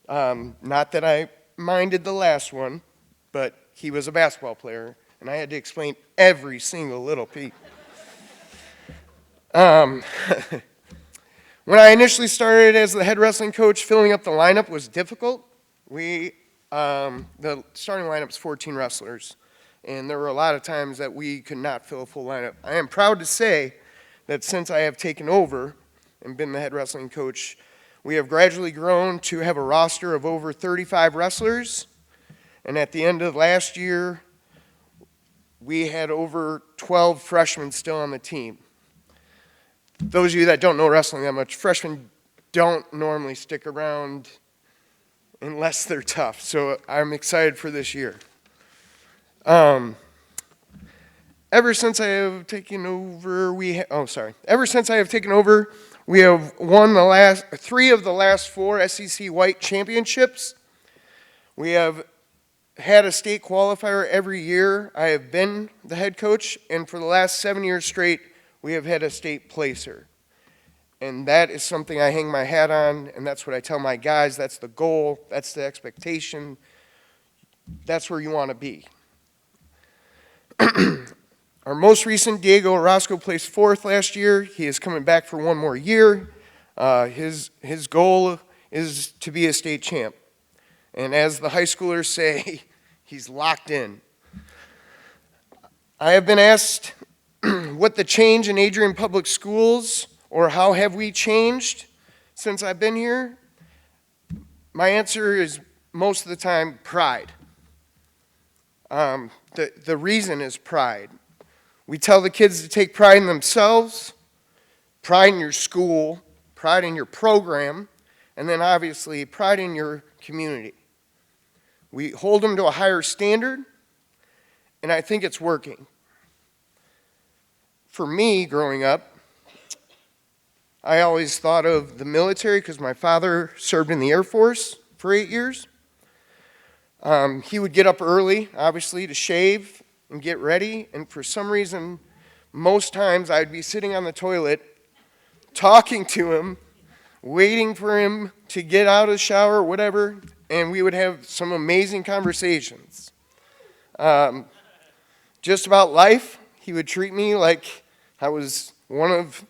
Not that I minded the last one, but he was a basketball player, and I had to explain every single little piece. When I initially started as the head wrestling coach, filling up the lineup was difficult. The starting lineup's 14 wrestlers, and there were a lot of times that we could not fill a full lineup. I am proud to say that since I have taken over and been the head wrestling coach, we have gradually grown to have a roster of over 35 wrestlers, and at the end of last year, we had over 12 freshmen still on the team. Those of you that don't know wrestling that much, freshmen don't normally stick around unless they're tough. So I'm excited for this year. Ever since I have taken over, we have won 3 of the last 4 SEC White championships. We have had a state qualifier every year. I have been the head coach, and for the last 7 years straight, we have had a state placer. And that is something I hang my hat on, and that's what I tell my guys. That's the goal. That's the expectation. That's where you want to be. Our most recent, Diego Orozco, placed 4th last year. He is coming back for 1 more year. His goal is to be a state champ. And as the high schoolers say, he's locked in. I have been asked what the change in Adrian Public Schools, or how have we changed since I've been here? My answer is most of the time pride. The reason is pride. We tell the kids to take pride in themselves, pride in your school, pride in your program, and then obviously pride in your community. We hold them to a higher standard, and I think it's working. For me, growing up, I always thought of the military because my father served in the Air Force for 8 years. He would get up early, obviously, to shave and get ready, and for some reason, most times I'd be sitting on the toilet, talking to him, waiting for him to get out of the shower or whatever, and we would have some amazing conversations. Just about life. He would treat me like I was one of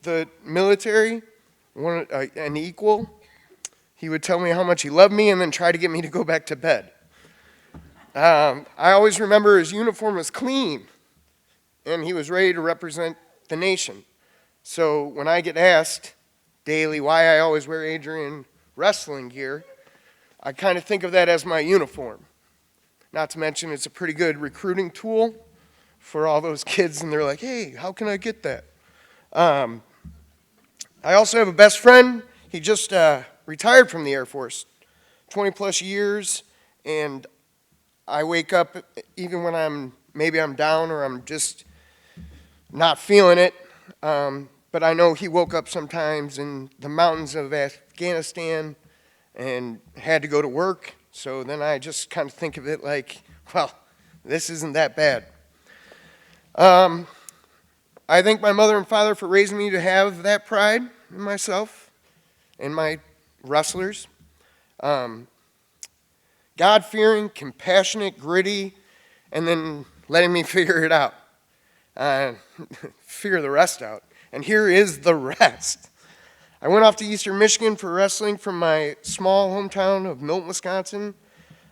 the military, an equal. He would tell me how much he loved me and then try to get me to go back to bed. I always remember his uniform was clean, and he was ready to represent the nation. So when I get asked daily why I always wear Adrian wrestling gear, I kind of think of that as my uniform. Not to mention it's a pretty good recruiting tool for all those kids, and they're like, hey, how can I get that? I also have a best friend. He just retired from the Air Force, 20 plus years, and I wake up even when maybe I'm down or I'm just not feeling it, but I know he woke up sometimes in the mountains of Afghanistan and had to go to work, so then I just kind of think of it like, well, this isn't that bad. I thank my mother and father for raising me to have that pride in myself and my wrestlers. God-fearing, compassionate, gritty, and then letting me figure it out. Figure the rest out. and here is the rest. I went off to Eastern Michigan for wrestling from my small hometown of Milton, Wisconsin.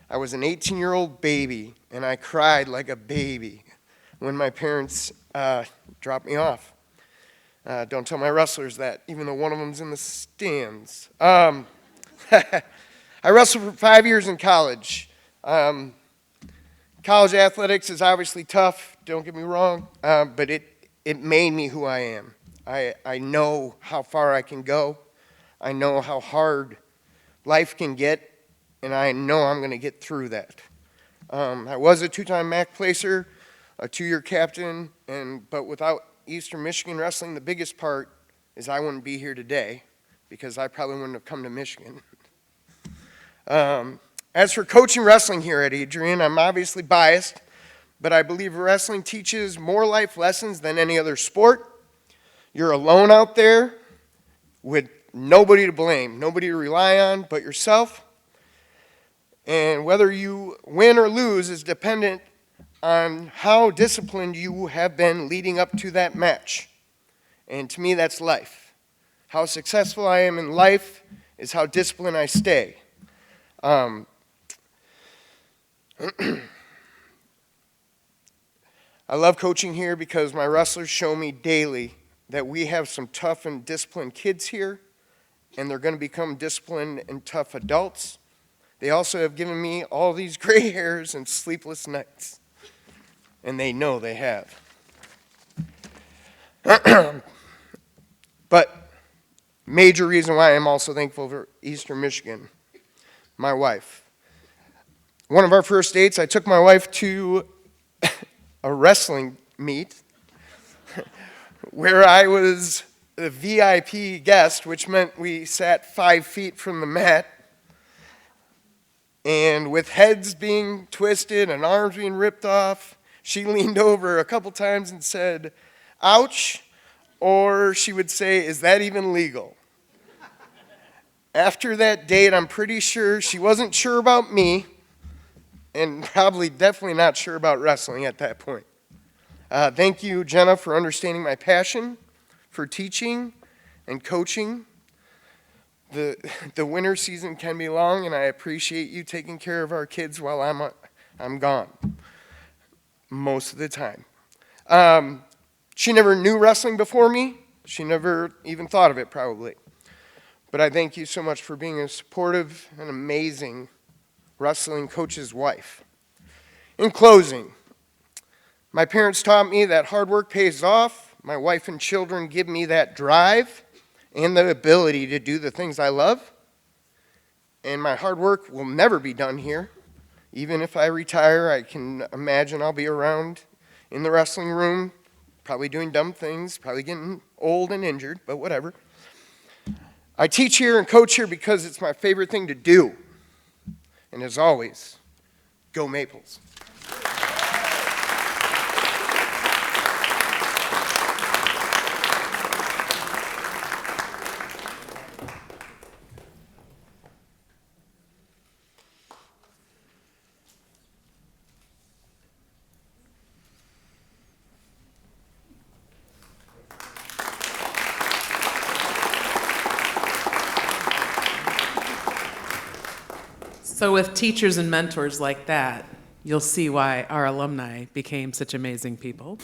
I was an 18-year-old baby, and I cried like a baby when my parents dropped me off. Don't tell my wrestlers that, even though one of them's in the stands. I wrestled for 5 years in college. College athletics is obviously tough, don't get me wrong, but it made me who I am. I know how far I can go. I know how hard life can get, and I know I'm going to get through that. I was a two-time MAC placer, a 2-year captain, but without Eastern Michigan wrestling, the biggest part is I wouldn't be here today because I probably wouldn't have come to Michigan. As for coaching wrestling here at Adrian, I'm obviously biased, but I believe wrestling teaches more life lessons than any other sport. You're alone out there with nobody to blame, nobody to rely on but yourself. And whether you win or lose is dependent on how disciplined you have been leading up to that match. And to me, that's life. How successful I am in life is how disciplined I stay. I love coaching here because my wrestlers show me daily that we have some tough and disciplined kids here, and they're going to become disciplined and tough adults. They also have given me all these gray hairs and sleepless nights, and they know they have. But major reason why I'm also thankful for Eastern Michigan, my wife. One of our first dates, I took my wife to a wrestling meet where I was a VIP guest, which meant we sat 5 feet from the mat. And with heads being twisted and arms being ripped off, she leaned over a couple times and said, "Ouch," or she would say, "Is that even legal?" After that date, I'm pretty sure she wasn't sure about me, and probably definitely not sure about wrestling at that point. Thank you, Jenna, for understanding my passion for teaching and coaching. The winter season can be long, and I appreciate you taking care of our kids while I'm gone most of the time. She never knew wrestling before me. She never even thought of it, probably. But I thank you so much for being a supportive and amazing wrestling coach's wife. In closing, my parents taught me that hard work pays off. My wife and children give me that drive and the ability to do the things I love. And my hard work will never be done here. Even if I retire, I can imagine I'll be around in the wrestling room, probably doing dumb things, probably getting old and injured, but whatever. I teach here and coach here because it's my favorite thing to do. And as always, go Maples. So with teachers and mentors like that, you'll see why our alumni became such amazing people.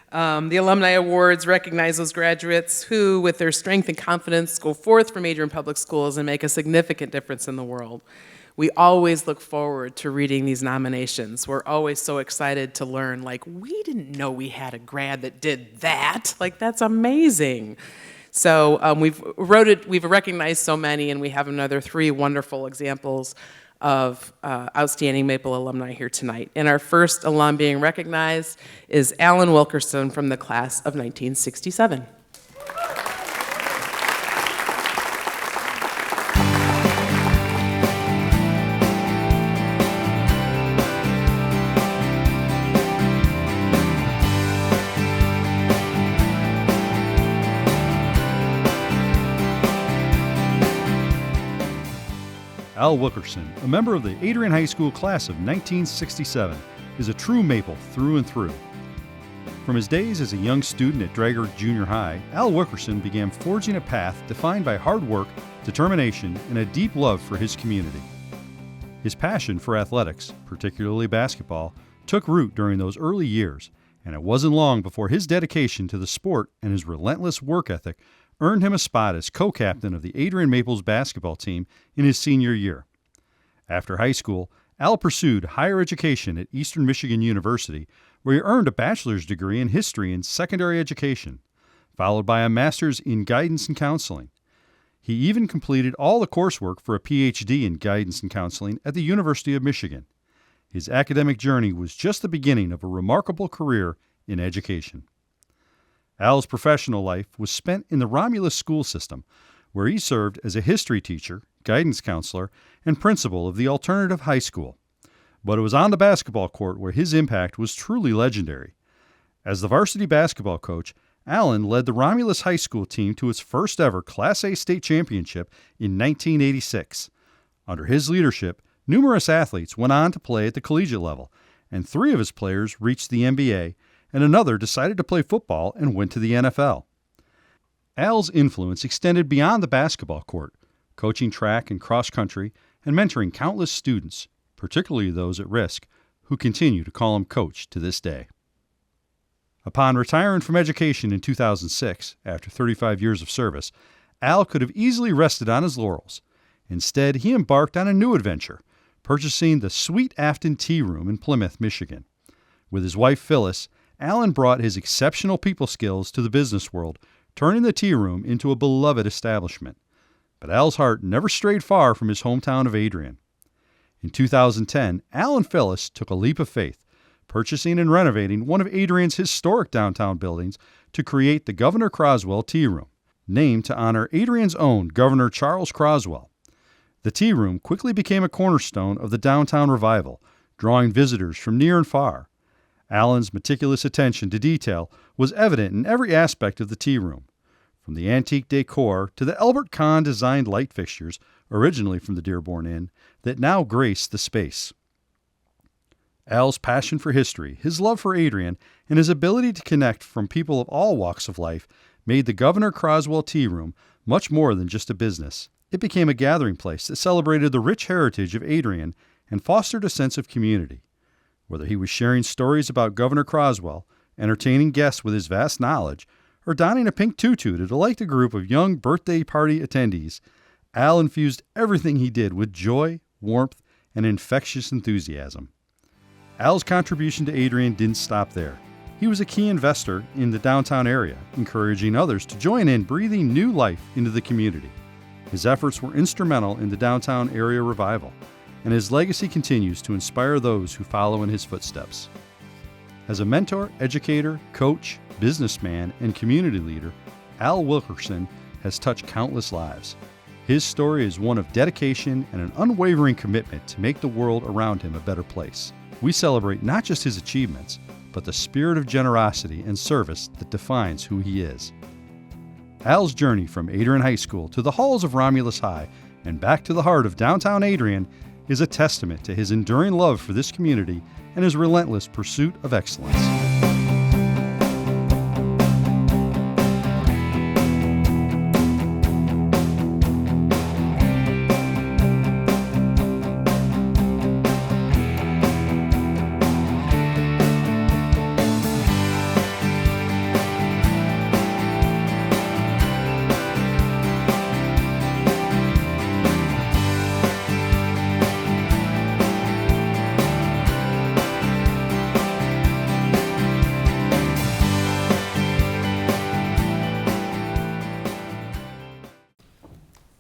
The Alumni Awards recognize those graduates who, with their strength and confidence, go forth from Adrian Public Schools and make a significant difference in the world. We always look forward to reading these nominations. We're always so excited to learn, like, we didn't know we had a grad that did that. Like, that's amazing. So we've recognized so many, and we have another 3 wonderful examples of outstanding Maple alumni here tonight. And our first alum being recognized is Alan Wilkerson from the class of 1967. Al Wilkerson, a member of the Adrian High School class of 1967, is a true Maple through and through. From his days as a young student at Drager Junior High, Al Wilkerson began forging a path defined by hard work, determination, and a deep love for his community. His passion for athletics, particularly basketball, took root during those early years, and it wasn't long before his dedication to the sport and his relentless work ethic earned him a spot as co-captain of the Adrian Maples basketball team in his senior year. After high school, Al pursued higher education at Eastern Michigan University, where he earned a bachelor's degree in history and secondary education, followed by a master's in guidance and counseling. He even completed all the coursework for a PhD in guidance and counseling at the University of Michigan. His academic journey was just the beginning of a remarkable career in education. Al's professional life was spent in the Romulus school system, where he served as a history teacher, guidance counselor, and principal of the alternative high school. But it was on the basketball court where his impact was truly legendary. As the varsity basketball coach, Allen led the Romulus High School team to its first ever Class A state championship in 1986. Under his leadership, numerous athletes went on to play at the collegiate level, and 3 of his players reached the NBA, and another decided to play football and went to the NFL. Al's influence extended beyond the basketball court, coaching track and cross country and mentoring countless students, particularly those at risk, who continue to call him coach to this day. Upon retiring from education in 2006, after 35 years of service, Al could have easily rested on his laurels. Instead, he embarked on a new adventure, purchasing the Sweet Afton Tea Room in Plymouth, Michigan. With his wife Phyllis, Allen brought his exceptional people skills to the business world, turning the tea room into a beloved establishment. But Al's heart never strayed far from his hometown of Adrian. In 2010, Al and Phyllis took a leap of faith, purchasing and renovating one of Adrian's historic downtown buildings to create the Governor Croswell Tea Room, named to honor Adrian's own Governor Charles Croswell. The tea room quickly became a cornerstone of the downtown revival, drawing visitors from near and far. Allen's meticulous attention to detail was evident in every aspect of the tea room, from the antique decor to the Albert Kahn-designed light fixtures, originally from the Dearborn Inn, that now grace the space. Al's passion for history, his love for Adrian, and his ability to connect from people of all walks of life made the Governor Croswell Tea Room much more than just a business. It became a gathering place that celebrated the rich heritage of Adrian and fostered a sense of community. Whether he was sharing stories about Governor Croswell, entertaining guests with his vast knowledge, or donning a pink tutu to delight a group of young birthday party attendees, Al infused everything he did with joy, warmth, and infectious enthusiasm. Al's contribution to Adrian didn't stop there. He was a key investor in the downtown area, encouraging others to join in breathing new life into the community. His efforts were instrumental in the downtown area revival, and his legacy continues to inspire those who follow in his footsteps. As a mentor, educator, coach, businessman, and community leader, Al Wilkerson has touched countless lives. His story is one of dedication and an unwavering commitment to make the world around him a better place. We celebrate not just his achievements, but the spirit of generosity and service that defines who he is. Al's journey from Adrian High School to the halls of Romulus High and back to the heart of downtown Adrian is a testament to his enduring love for this community and his relentless pursuit of excellence.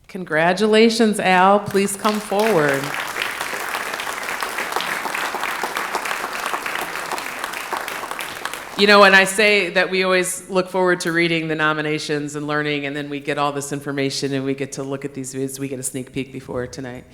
Congratulations, Al. Please come forward. You know, when I say that we always look forward to reading the nominations and learning, and then we get all this information and we get to look at these videos, we get a sneak peek before tonight.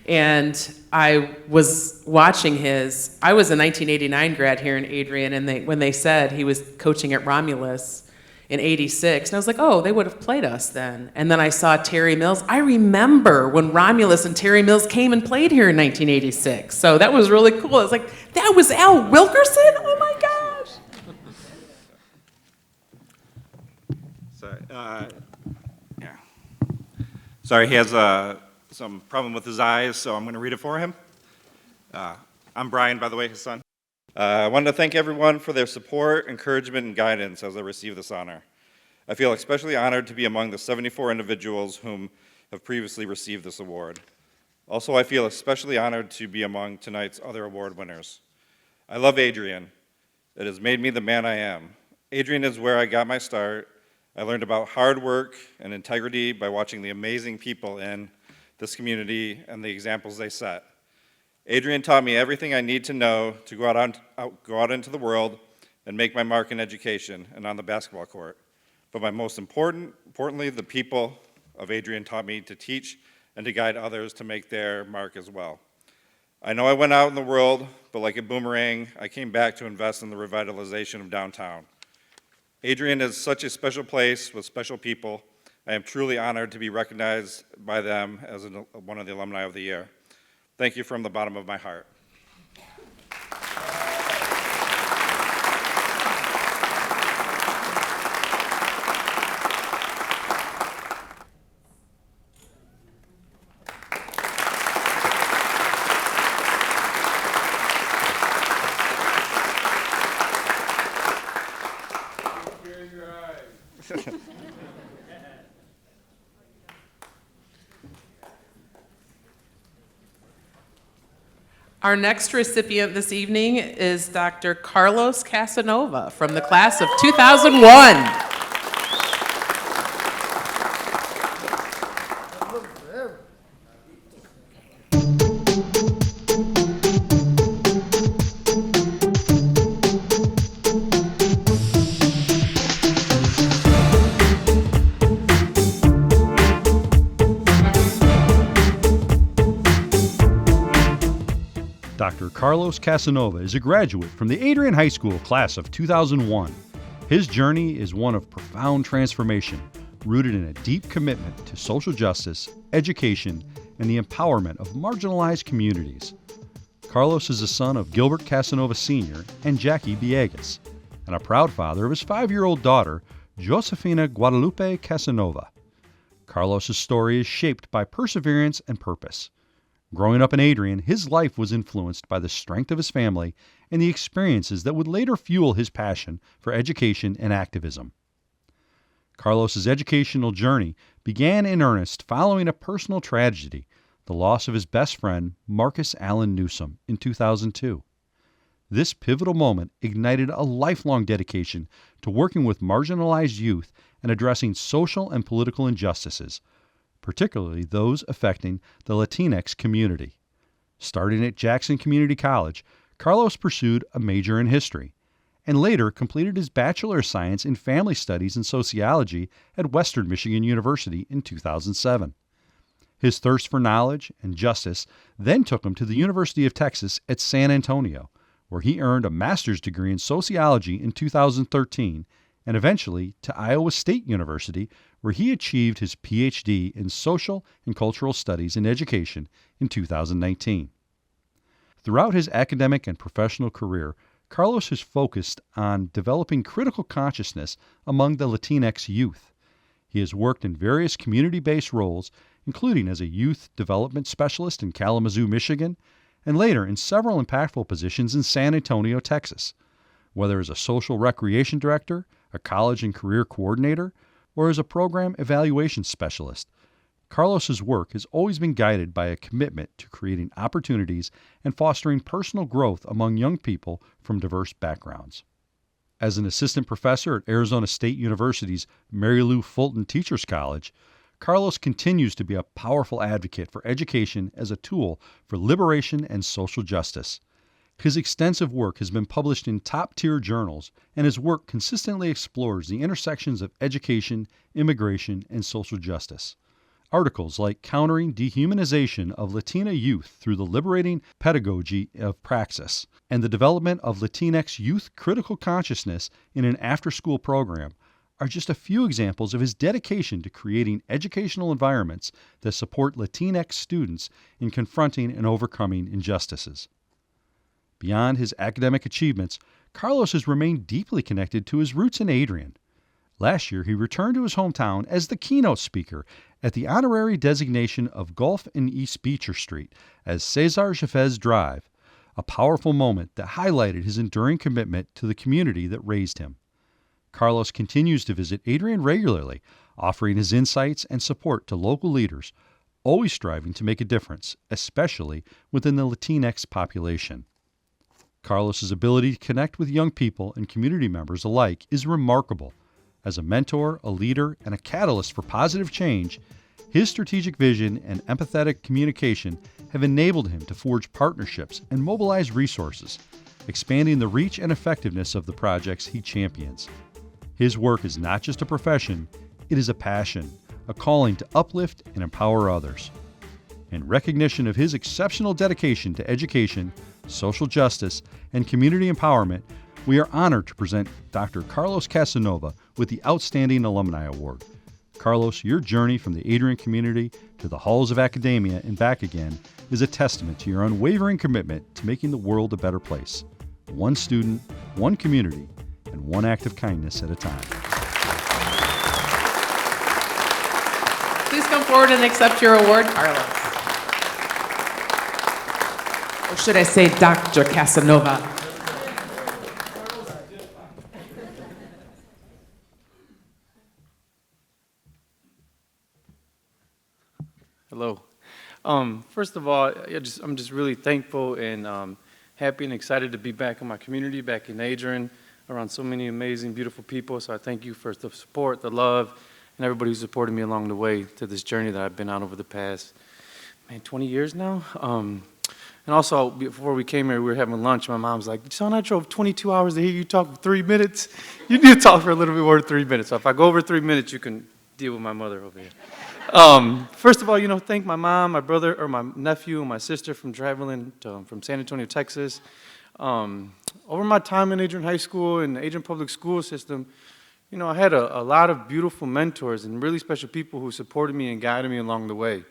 And I was watching his, I was a 1989 grad here in Adrian, and when they said he was coaching at Romulus in 86, and I was like, oh, they would have played us then. And then I saw Terry Mills. I remember when Romulus and Terry Mills came and played here in 1986. So that was really cool. I was like, that was Al Wilkerson? Oh my gosh. Sorry. Yeah. Sorry, he has some problem with his eyes, so I'm going to read it for him. I'm Brian, by the way, his son. I wanted to thank everyone for their support, encouragement, and guidance as I receive this honor. I feel especially honored to be among the 74 individuals whom have previously received this award. Also, I feel especially honored to be among tonight's other award winners. I love Adrian. It has made me the man I am. Adrian is where I got my start. I learned about hard work and integrity by watching the amazing people in this community and the examples they set. Adrian taught me everything I need to know to go out into the world and make my mark in education and on the basketball court. But most importantly, the people of Adrian taught me to teach and to guide others to make their mark as well. I know I went out in the world, but like a boomerang, I came back to invest in the revitalization of downtown. Adrian is such a special place with special people. I am truly honored to be recognized by them as one of the Alumni of the Year. Thank you from the bottom of my heart. Our next recipient this evening is Dr. Carlos Casanova from the class of 2001. Dr. Carlos Casanova is a graduate from the Adrian High School class of 2001. His journey is one of profound transformation, rooted in a deep commitment to social justice, education, and the empowerment of marginalized communities. Carlos is the son of Gilbert Casanova Sr. and Jackie Villegas, and a proud father of his 5-year-old daughter, Josefina Guadalupe Casanova. Carlos's story is shaped by perseverance and purpose. Growing up in Adrian, his life was influenced by the strength of his family and the experiences that would later fuel his passion for education and activism. Carlos's educational journey began in earnest following a personal tragedy, the loss of his best friend, Marcus Allen Newsom, in 2002. This pivotal moment ignited a lifelong dedication to working with marginalized youth and addressing social and political injustices, particularly those affecting the Latinx community. Starting at Jackson Community College, Carlos pursued a major in history, and later completed his Bachelor of Science in Family Studies and Sociology at Western Michigan University in 2007. His thirst for knowledge and justice then took him to the University of Texas at San Antonio, where he earned a master's degree in sociology in 2013, and eventually to Iowa State University, where he achieved his Ph.D. in Social and Cultural Studies in Education in 2019. Throughout his academic and professional career, Carlos has focused on developing critical consciousness among the Latinx youth. He has worked in various community-based roles, including as a youth development specialist in Kalamazoo, Michigan, and later in several impactful positions in San Antonio, Texas, whether as a social recreation director, a college and career coordinator, or as a program evaluation specialist. Carlos's work has always been guided by a commitment to creating opportunities and fostering personal growth among young people from diverse backgrounds. As an assistant professor at Arizona State University's Mary Lou Fulton Teachers College, Carlos continues to be a powerful advocate for education as a tool for liberation and social justice. His extensive work has been published in top-tier journals, and his work consistently explores the intersections of education, immigration, and social justice. Articles like Countering Dehumanization of Latina Youth Through the Liberating Pedagogy of Praxis and the Development of Latinx Youth Critical Consciousness in an After-School Program are just a few examples of his dedication to creating educational environments that support Latinx students in confronting and overcoming injustices. Beyond his academic achievements, Carlos has remained deeply connected to his roots in Adrian. Last year, he returned to his hometown as the keynote speaker at the honorary designation of Gulf and East Beecher Street as Cesar Chavez Drive, a powerful moment that highlighted his enduring commitment to the community that raised him. Carlos continues to visit Adrian regularly, offering his insights and support to local leaders, always striving to make a difference, especially within the Latinx population. Carlos's ability to connect with young people and community members alike is remarkable. As a mentor, a leader, and a catalyst for positive change, his strategic vision and empathetic communication have enabled him to forge partnerships and mobilize resources, expanding the reach and effectiveness of the projects he champions. His work is not just a profession, it is a passion, a calling to uplift and empower others. In recognition of his exceptional dedication to education, social justice, and community empowerment, we are honored to present Dr. Carlos Casanova with the Outstanding Alumni Award. Carlos, your journey from the Adrian community to the halls of academia and back again is a testament to your unwavering commitment to making the world a better place. One student, one community, and one act of kindness at a time. Please come forward and accept your award, Carlos. Or should I say Dr. Casanova? Hello. First of all, I'm just really thankful and happy and excited to be back in my community, back in Adrian, around so many amazing, beautiful people. So I thank you for the support, the love, and everybody who supported me along the way to this journey that I've been on over the past, 20 years now. And also, before we came here, we were having lunch. My mom's like, son, I drove 22 hours to hear you talk for 3 minutes. You need to talk for a little bit more than 3 minutes. So if I go over 3 minutes, you can deal with my mother over here. First of all, thank my mom, my brother, or my nephew, and my sister from traveling from San Antonio, Texas. Over my time in Adrian High School and the Adrian Public School System, I had a lot of beautiful mentors and really special people who supported me and guided me along the way.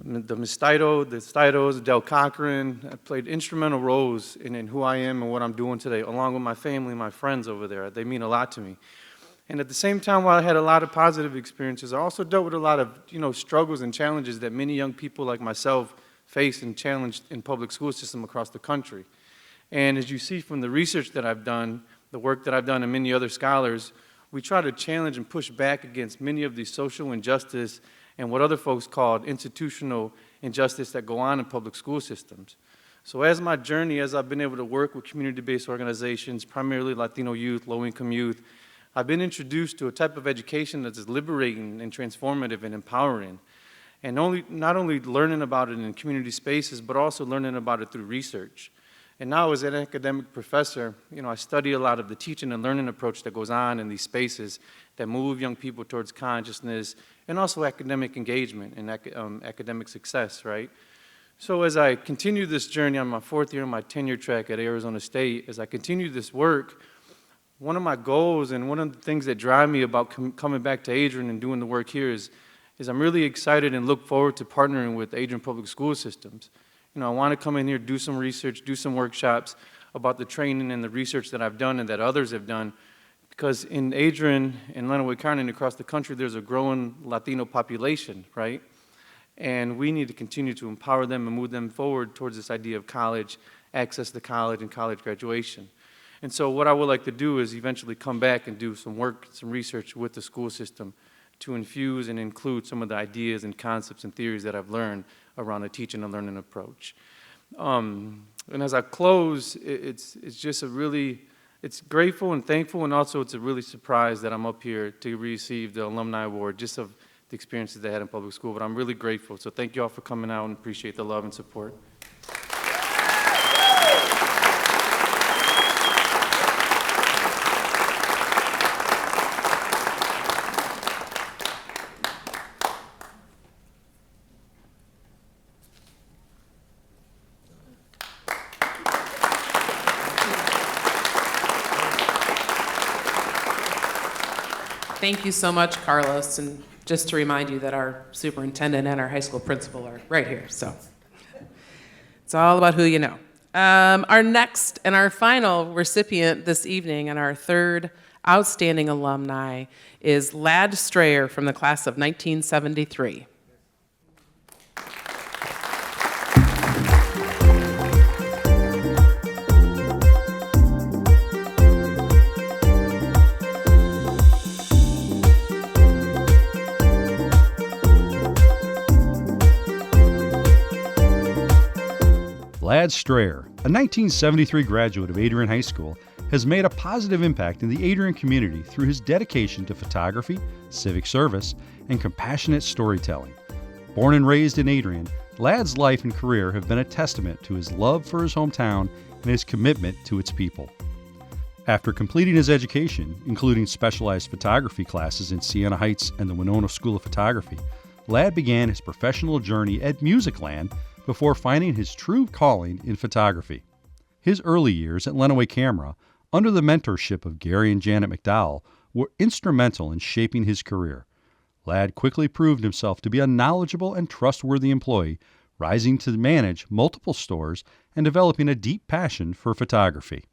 The Stitos, Del Cochran played instrumental roles in who I am and what I'm doing today, along with my family and my friends over there. They mean a lot to me. And at the same time, while I had a lot of positive experiences, I also dealt with a lot of, struggles and challenges that many young people like myself face and challenged in public school system across the country. And as you see from the research that I've done, the work that I've done and many other scholars, we try to challenge and push back against many of these social injustice and what other folks call institutional injustice that go on in public school systems. So as my journey, as I've been able to work with community-based organizations, primarily Latino youth, low-income youth, I've been introduced to a type of education that is liberating and transformative and empowering. And not only learning about it in community spaces, but also learning about it through research. And now as an academic professor, I study a lot of the teaching and learning approach that goes on in these spaces that move young people towards consciousness and also academic engagement and academic success, right? So as I continue this journey on my 4th year on my tenure track at Arizona State, as I continue this work, one of my goals and one of the things that drive me about coming back to Adrian and doing the work here is I'm really excited and look forward to partnering with Adrian Public School Systems. I want to come in here, do some research, do some workshops about the training and the research that I've done and that others have done, because in Adrian and Lenawee County and across the country, there's a growing Latino population, right? And we need to continue to empower them and move them forward towards this idea of college, access to college and college graduation. And so what I would like to do is eventually come back and do some work, some research with the school system to infuse and include some of the ideas and concepts and theories that I've learned around a teaching and learning approach. And as I close, it's just it's grateful and thankful, and also it's a really surprise that I'm up here to receive the Alumni Award just of the experiences they had in public school, but I'm really grateful. So thank you all for coming out and appreciate the love and support. Thank you so much, Carlos. And just to remind you that our superintendent and our high school principal are right here. So it's all about who you know. Our next and our final recipient this evening and our third Outstanding Alumni is Lad Strayer from the class of 1973. Lad Strayer, a 1973 graduate of Adrian High School, has made a positive impact in the Adrian community through his dedication to photography, civic service, and compassionate storytelling. Born and raised in Adrian, Lad's life and career have been a testament to his love for his hometown and his commitment to its people. After completing his education, including specialized photography classes in Siena Heights and the Winona School of Photography, Lad began his professional journey at Musicland before finding his true calling in photography. His early years at Lenawee Camera, under the mentorship of Gary and Janet McDowell, were instrumental in shaping his career. Lad quickly proved himself to be a knowledgeable and trustworthy employee, rising to manage multiple stores and developing a deep passion for photography.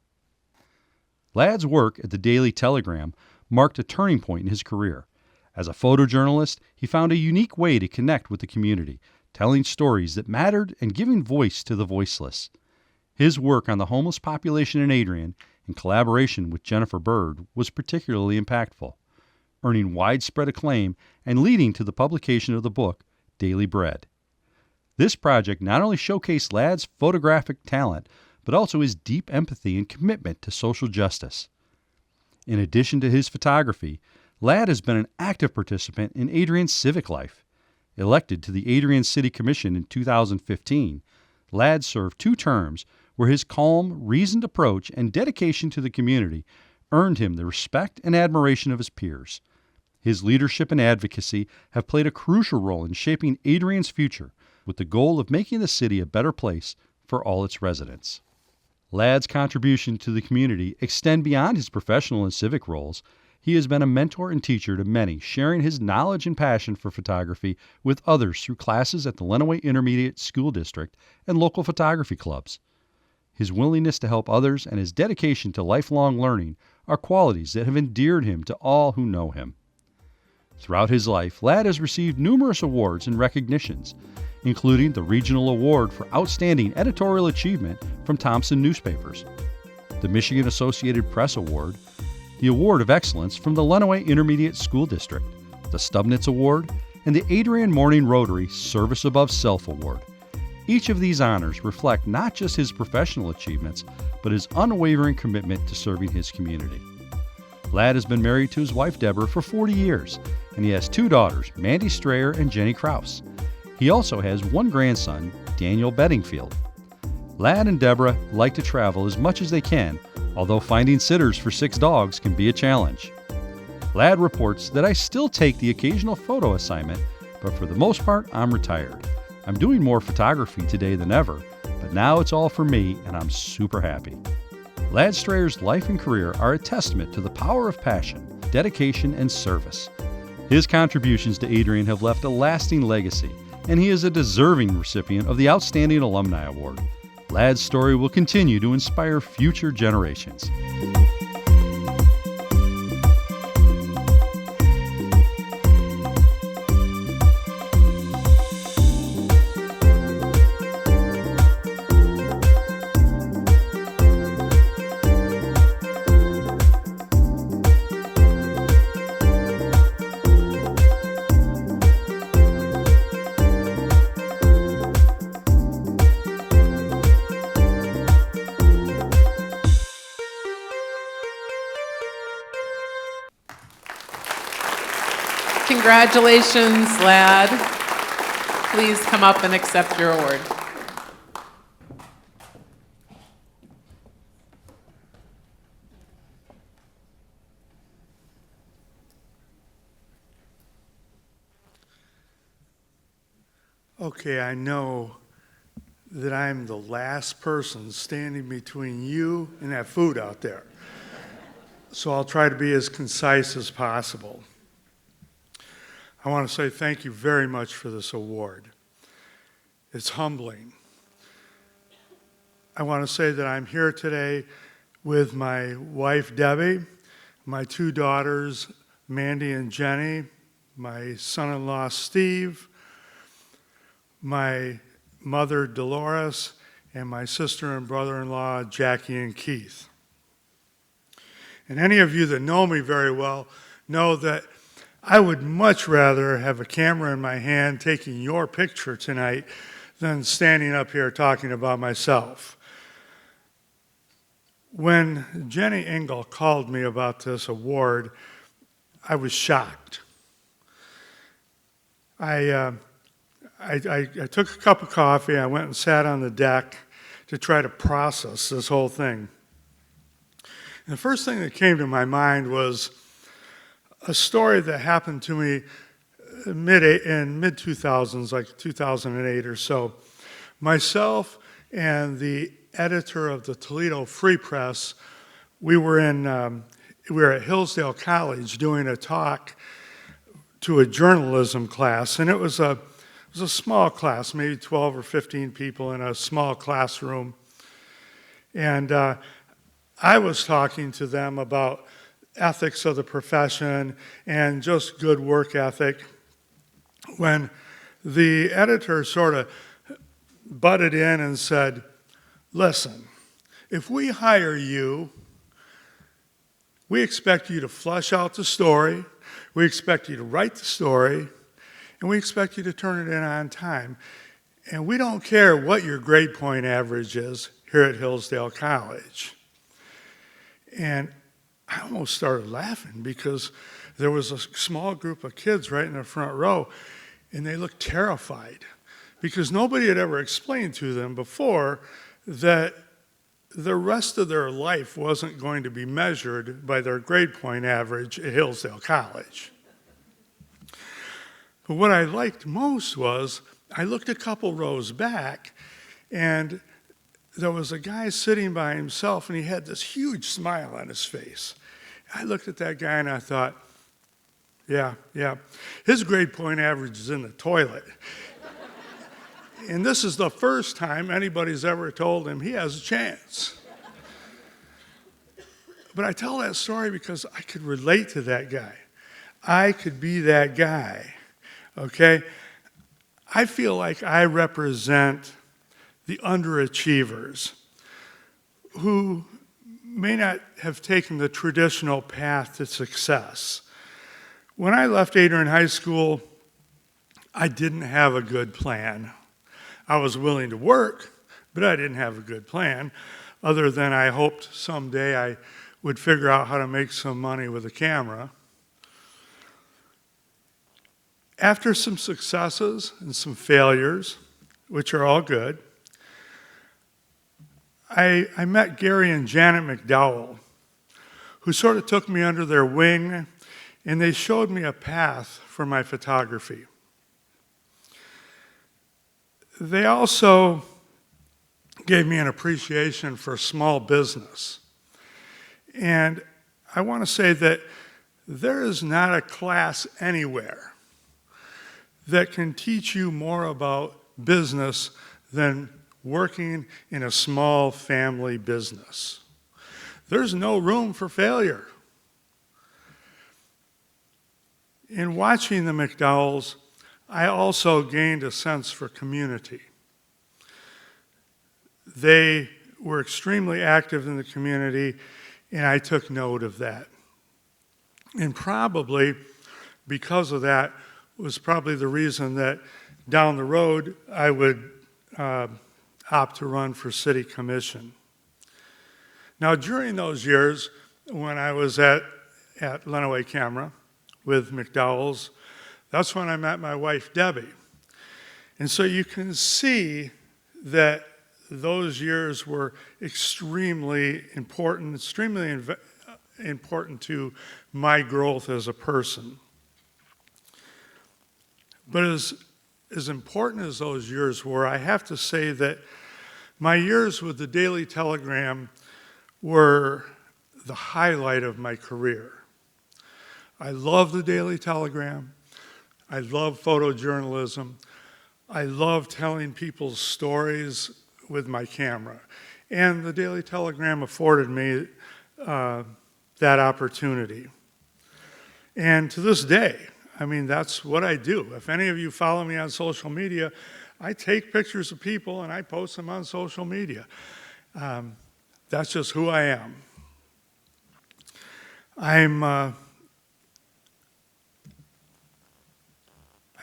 Lad's work at the Daily Telegram marked a turning point in his career. As a photojournalist, he found a unique way to connect with the community, telling stories that mattered and giving voice to the voiceless. His work on the homeless population in Adrian, in collaboration with Jennifer Bird, was particularly impactful, earning widespread acclaim and leading to the publication of the book, Daily Bread. This project not only showcased Lad's photographic talent, but also his deep empathy and commitment to social justice. In addition to his photography, Lad has been an active participant in Adrian's civic life. Elected to the Adrian City Commission in 2015, Lad served 2 terms where his calm, reasoned approach and dedication to the community earned him the respect and admiration of his peers. His leadership and advocacy have played a crucial role in shaping Adrian's future with the goal of making the city a better place for all its residents. Lad's contribution to the community extend beyond his professional and civic roles. He has been a mentor and teacher to many, sharing his knowledge and passion for photography with others through classes at the Lenawee Intermediate School District and local photography clubs. His willingness to help others and his dedication to lifelong learning are qualities that have endeared him to all who know him. Throughout his life, Lad has received numerous awards and recognitions, including the Regional Award for Outstanding Editorial Achievement from Thomson Newspapers, the Michigan Associated Press Award, the Award of Excellence from the Lenawee Intermediate School District, the Stubnitz Award, and the Adrian Morning Rotary Service Above Self Award. Each of these honors reflect not just his professional achievements, but his unwavering commitment to serving his community. Lad has been married to his wife Deborah for 40 years, and he has 2 daughters, Mandy Strayer and Jenny Kraus. He also has 1 grandson, Daniel Bedingfield. Lad and Deborah like to travel as much as they can, although finding sitters for 6 dogs can be a challenge. Lad reports that I still take the occasional photo assignment, but for the most part, I'm retired. I'm doing more photography today than ever, but now it's all for me and I'm super happy. Lad Strayer's life and career are a testament to the power of passion, dedication, and service. His contributions to Adrian have left a lasting legacy, and he is a deserving recipient of the Outstanding Alumni Award. Lad's story will continue to inspire future generations. Congratulations, Lad. Please come up and accept your award. Okay, I know that I'm the last person standing between you and that food out there. So I'll try to be as concise as possible. I want to say thank you very much for this award. It's humbling. I want to say that I'm here today with my wife, Debbie, my two daughters, Mandy and Jenny, my son-in-law, Steve, my mother, Dolores, and my sister and brother-in-law, Jackie and Keith. And any of you that know me very well know that I would much rather have a camera in my hand taking your picture tonight than standing up here talking about myself. When Jenny Engel called me about this award, I was shocked. I took a cup of coffee, I went and sat on the deck to try to process this whole thing. And the first thing that came to my mind was a story that happened to me in mid-2000s, like 2008 or so. Myself and the editor of the Toledo Free Press, we were at Hillsdale College doing a talk to a journalism class, and it was a small class, maybe 12 or 15 people in a small classroom. And I was talking to them about ethics of the profession and just good work ethic when the editor sort of butted in and said, listen, if we hire you, we expect you to flush out the story, we expect you to write the story, and we expect you to turn it in on time. And we don't care what your grade point average is here at Hillsdale College. And I almost started laughing because there was a small group of kids right in the front row, and they looked terrified because nobody had ever explained to them before that the rest of their life wasn't going to be measured by their grade point average at Hillsdale College. But what I liked most was I looked a couple rows back, and there was a guy sitting by himself, and he had this huge smile on his face. I looked at that guy, and I thought, yeah, his grade point average is in the toilet. And this is the first time anybody's ever told him he has a chance. But I tell that story because I could relate to that guy. I could be that guy, okay? I feel like I represent the underachievers who may not have taken the traditional path to success. When I left Adrian High School, I didn't have a good plan. I was willing to work, but I didn't have a good plan, other than I hoped someday I would figure out how to make some money with a camera. After some successes and some failures, which are all good, I met Gary and Janet McDowell, who sort of took me under their wing, and they showed me a path for my photography. They also gave me an appreciation for small business. And I want to say that there is not a class anywhere that can teach you more about business than working in a small family business. There's no room for failure. In watching the McDowells, I also gained a sense for community. They were extremely active in the community, and I took note of that. And probably because of that was probably the reason that down the road I would opt to run for city commission. Now, during those years when I was at Lenawee Camera with McDowell's, that's when I met my wife, Debbie. And so you can see that those years were extremely important to my growth as a person. But as important as those years were, I have to say that my years with the Daily Telegram were the highlight of my career. I love the Daily Telegram. I love photojournalism. I love telling people's stories with my camera. And the Daily Telegram afforded me that opportunity. And to this day, I mean, that's what I do. If any of you follow me on social media, I take pictures of people and I post them on social media. That's just who I am. I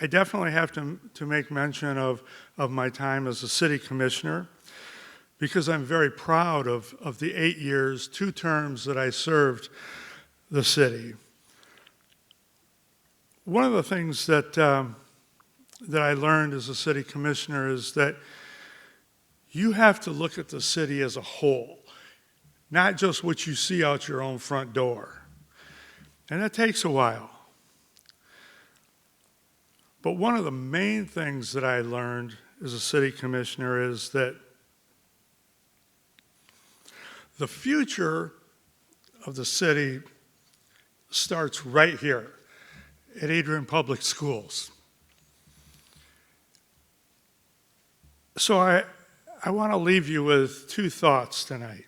definitely have to make mention of my time as a city commissioner, because I'm very proud of the 8 years, 2 terms that I served the city. One of the things that I learned as a city commissioner is that you have to look at the city as a whole, not just what you see out your own front door. And that takes a while. But one of the main things that I learned as a city commissioner is that the future of the city starts right here at Adrian Public Schools. So I want to leave you with 2 thoughts tonight.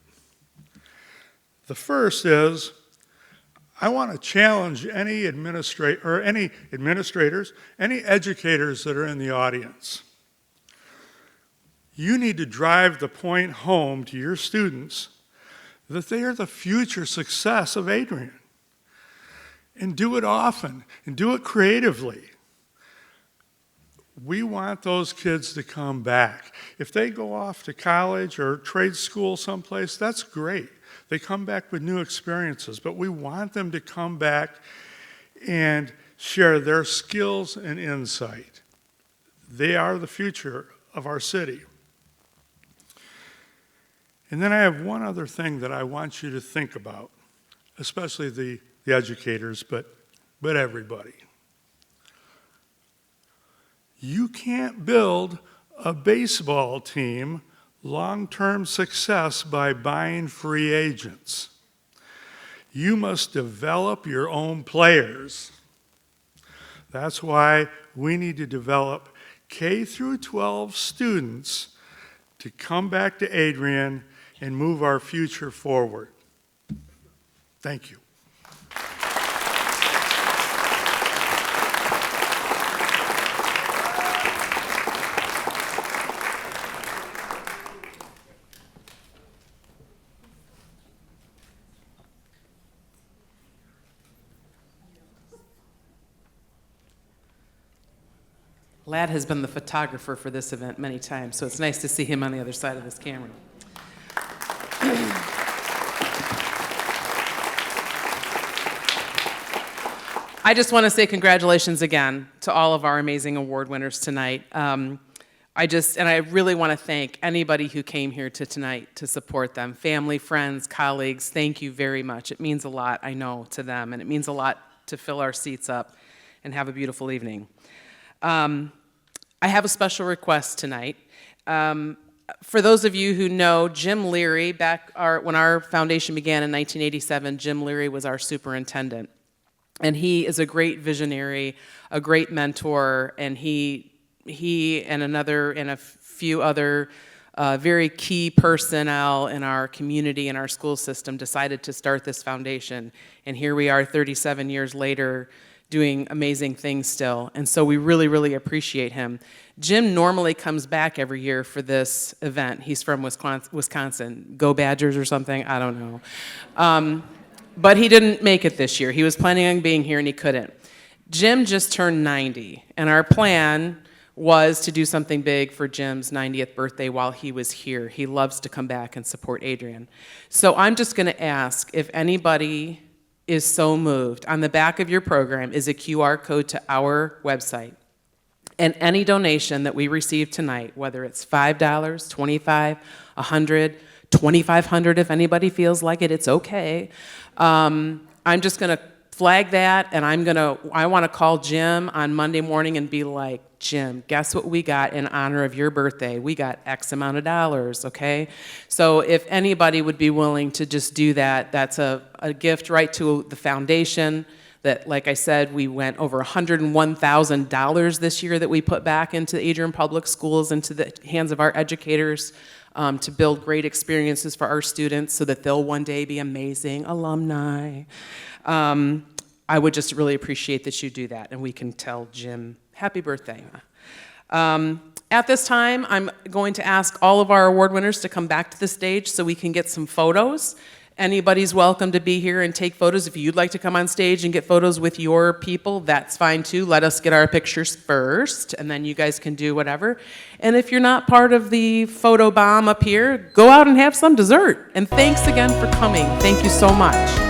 The first is, I want to challenge any administrators, any educators that are in the audience. You need to drive the point home to your students that they are the future success of Adrian. And do it often, and do it creatively. We want those kids to come back. If they go off to college or trade school someplace, that's great. They come back with new experiences, but we want them to come back and share their skills and insight. They are the future of our city. And then I have one other thing that I want you to think about, especially the educators, but everybody. You can't build a baseball team long-term success by buying free agents. You must develop your own players. That's why we need to develop K through 12 students to come back to Adrian and move our future forward. Thank you. Lad has been the photographer for this event many times, so it's nice to see him on the other side of this camera. I just want to say congratulations again to all of our amazing award winners tonight. I really want to thank anybody who came here tonight to support them. Family, friends, colleagues, thank you very much. It means a lot, I know, to them, and it means a lot to fill our seats up and have a beautiful evening. I have a special request tonight. For those of you who know, Jim Leary, when our foundation began in 1987, Jim Leary was our superintendent. And he is a great visionary, a great mentor, and he and a few other very key personnel in our community and our school system decided to start this foundation. And here we are 37 years later, doing amazing things still. And so we really, really appreciate him. Jim normally comes back every year for this event. He's from Wisconsin. Go Badgers or something, I don't know. But he didn't make it this year. He was planning on being here and he couldn't. Jim just turned 90, and our plan was to do something big for Jim's 90th birthday while he was here. He loves to come back and support Adrian. So I'm just gonna ask if anybody is so moved. On the back of your program is a QR code to our website. And any donation that we receive tonight, whether it's $5, $25, $100, $2,500 if anybody feels like it, it's okay. I'm just gonna flag that, and I wanna call Jim on Monday morning and be like, Jim, guess what we got in honor of your birthday? We got X amount of dollars, okay? So if anybody would be willing to just do that, that's a gift right to the foundation. That, like I said, we went over $101,000 this year that we put back into Adrian Public Schools, into the hands of our educators, to build great experiences for our students so that they'll one day be amazing alumni. I would just really appreciate that you do that, and we can tell Jim happy birthday. At this time, I'm going to ask all of our award winners to come back to the stage so we can get some photos. Anybody's welcome to be here and take photos. If you'd like to come on stage and get photos with your people, that's fine too. Let us get our pictures first, and then you guys can do whatever. And if you're not part of the photo bomb up here, go out and have some dessert. And thanks again for coming. Thank you so much.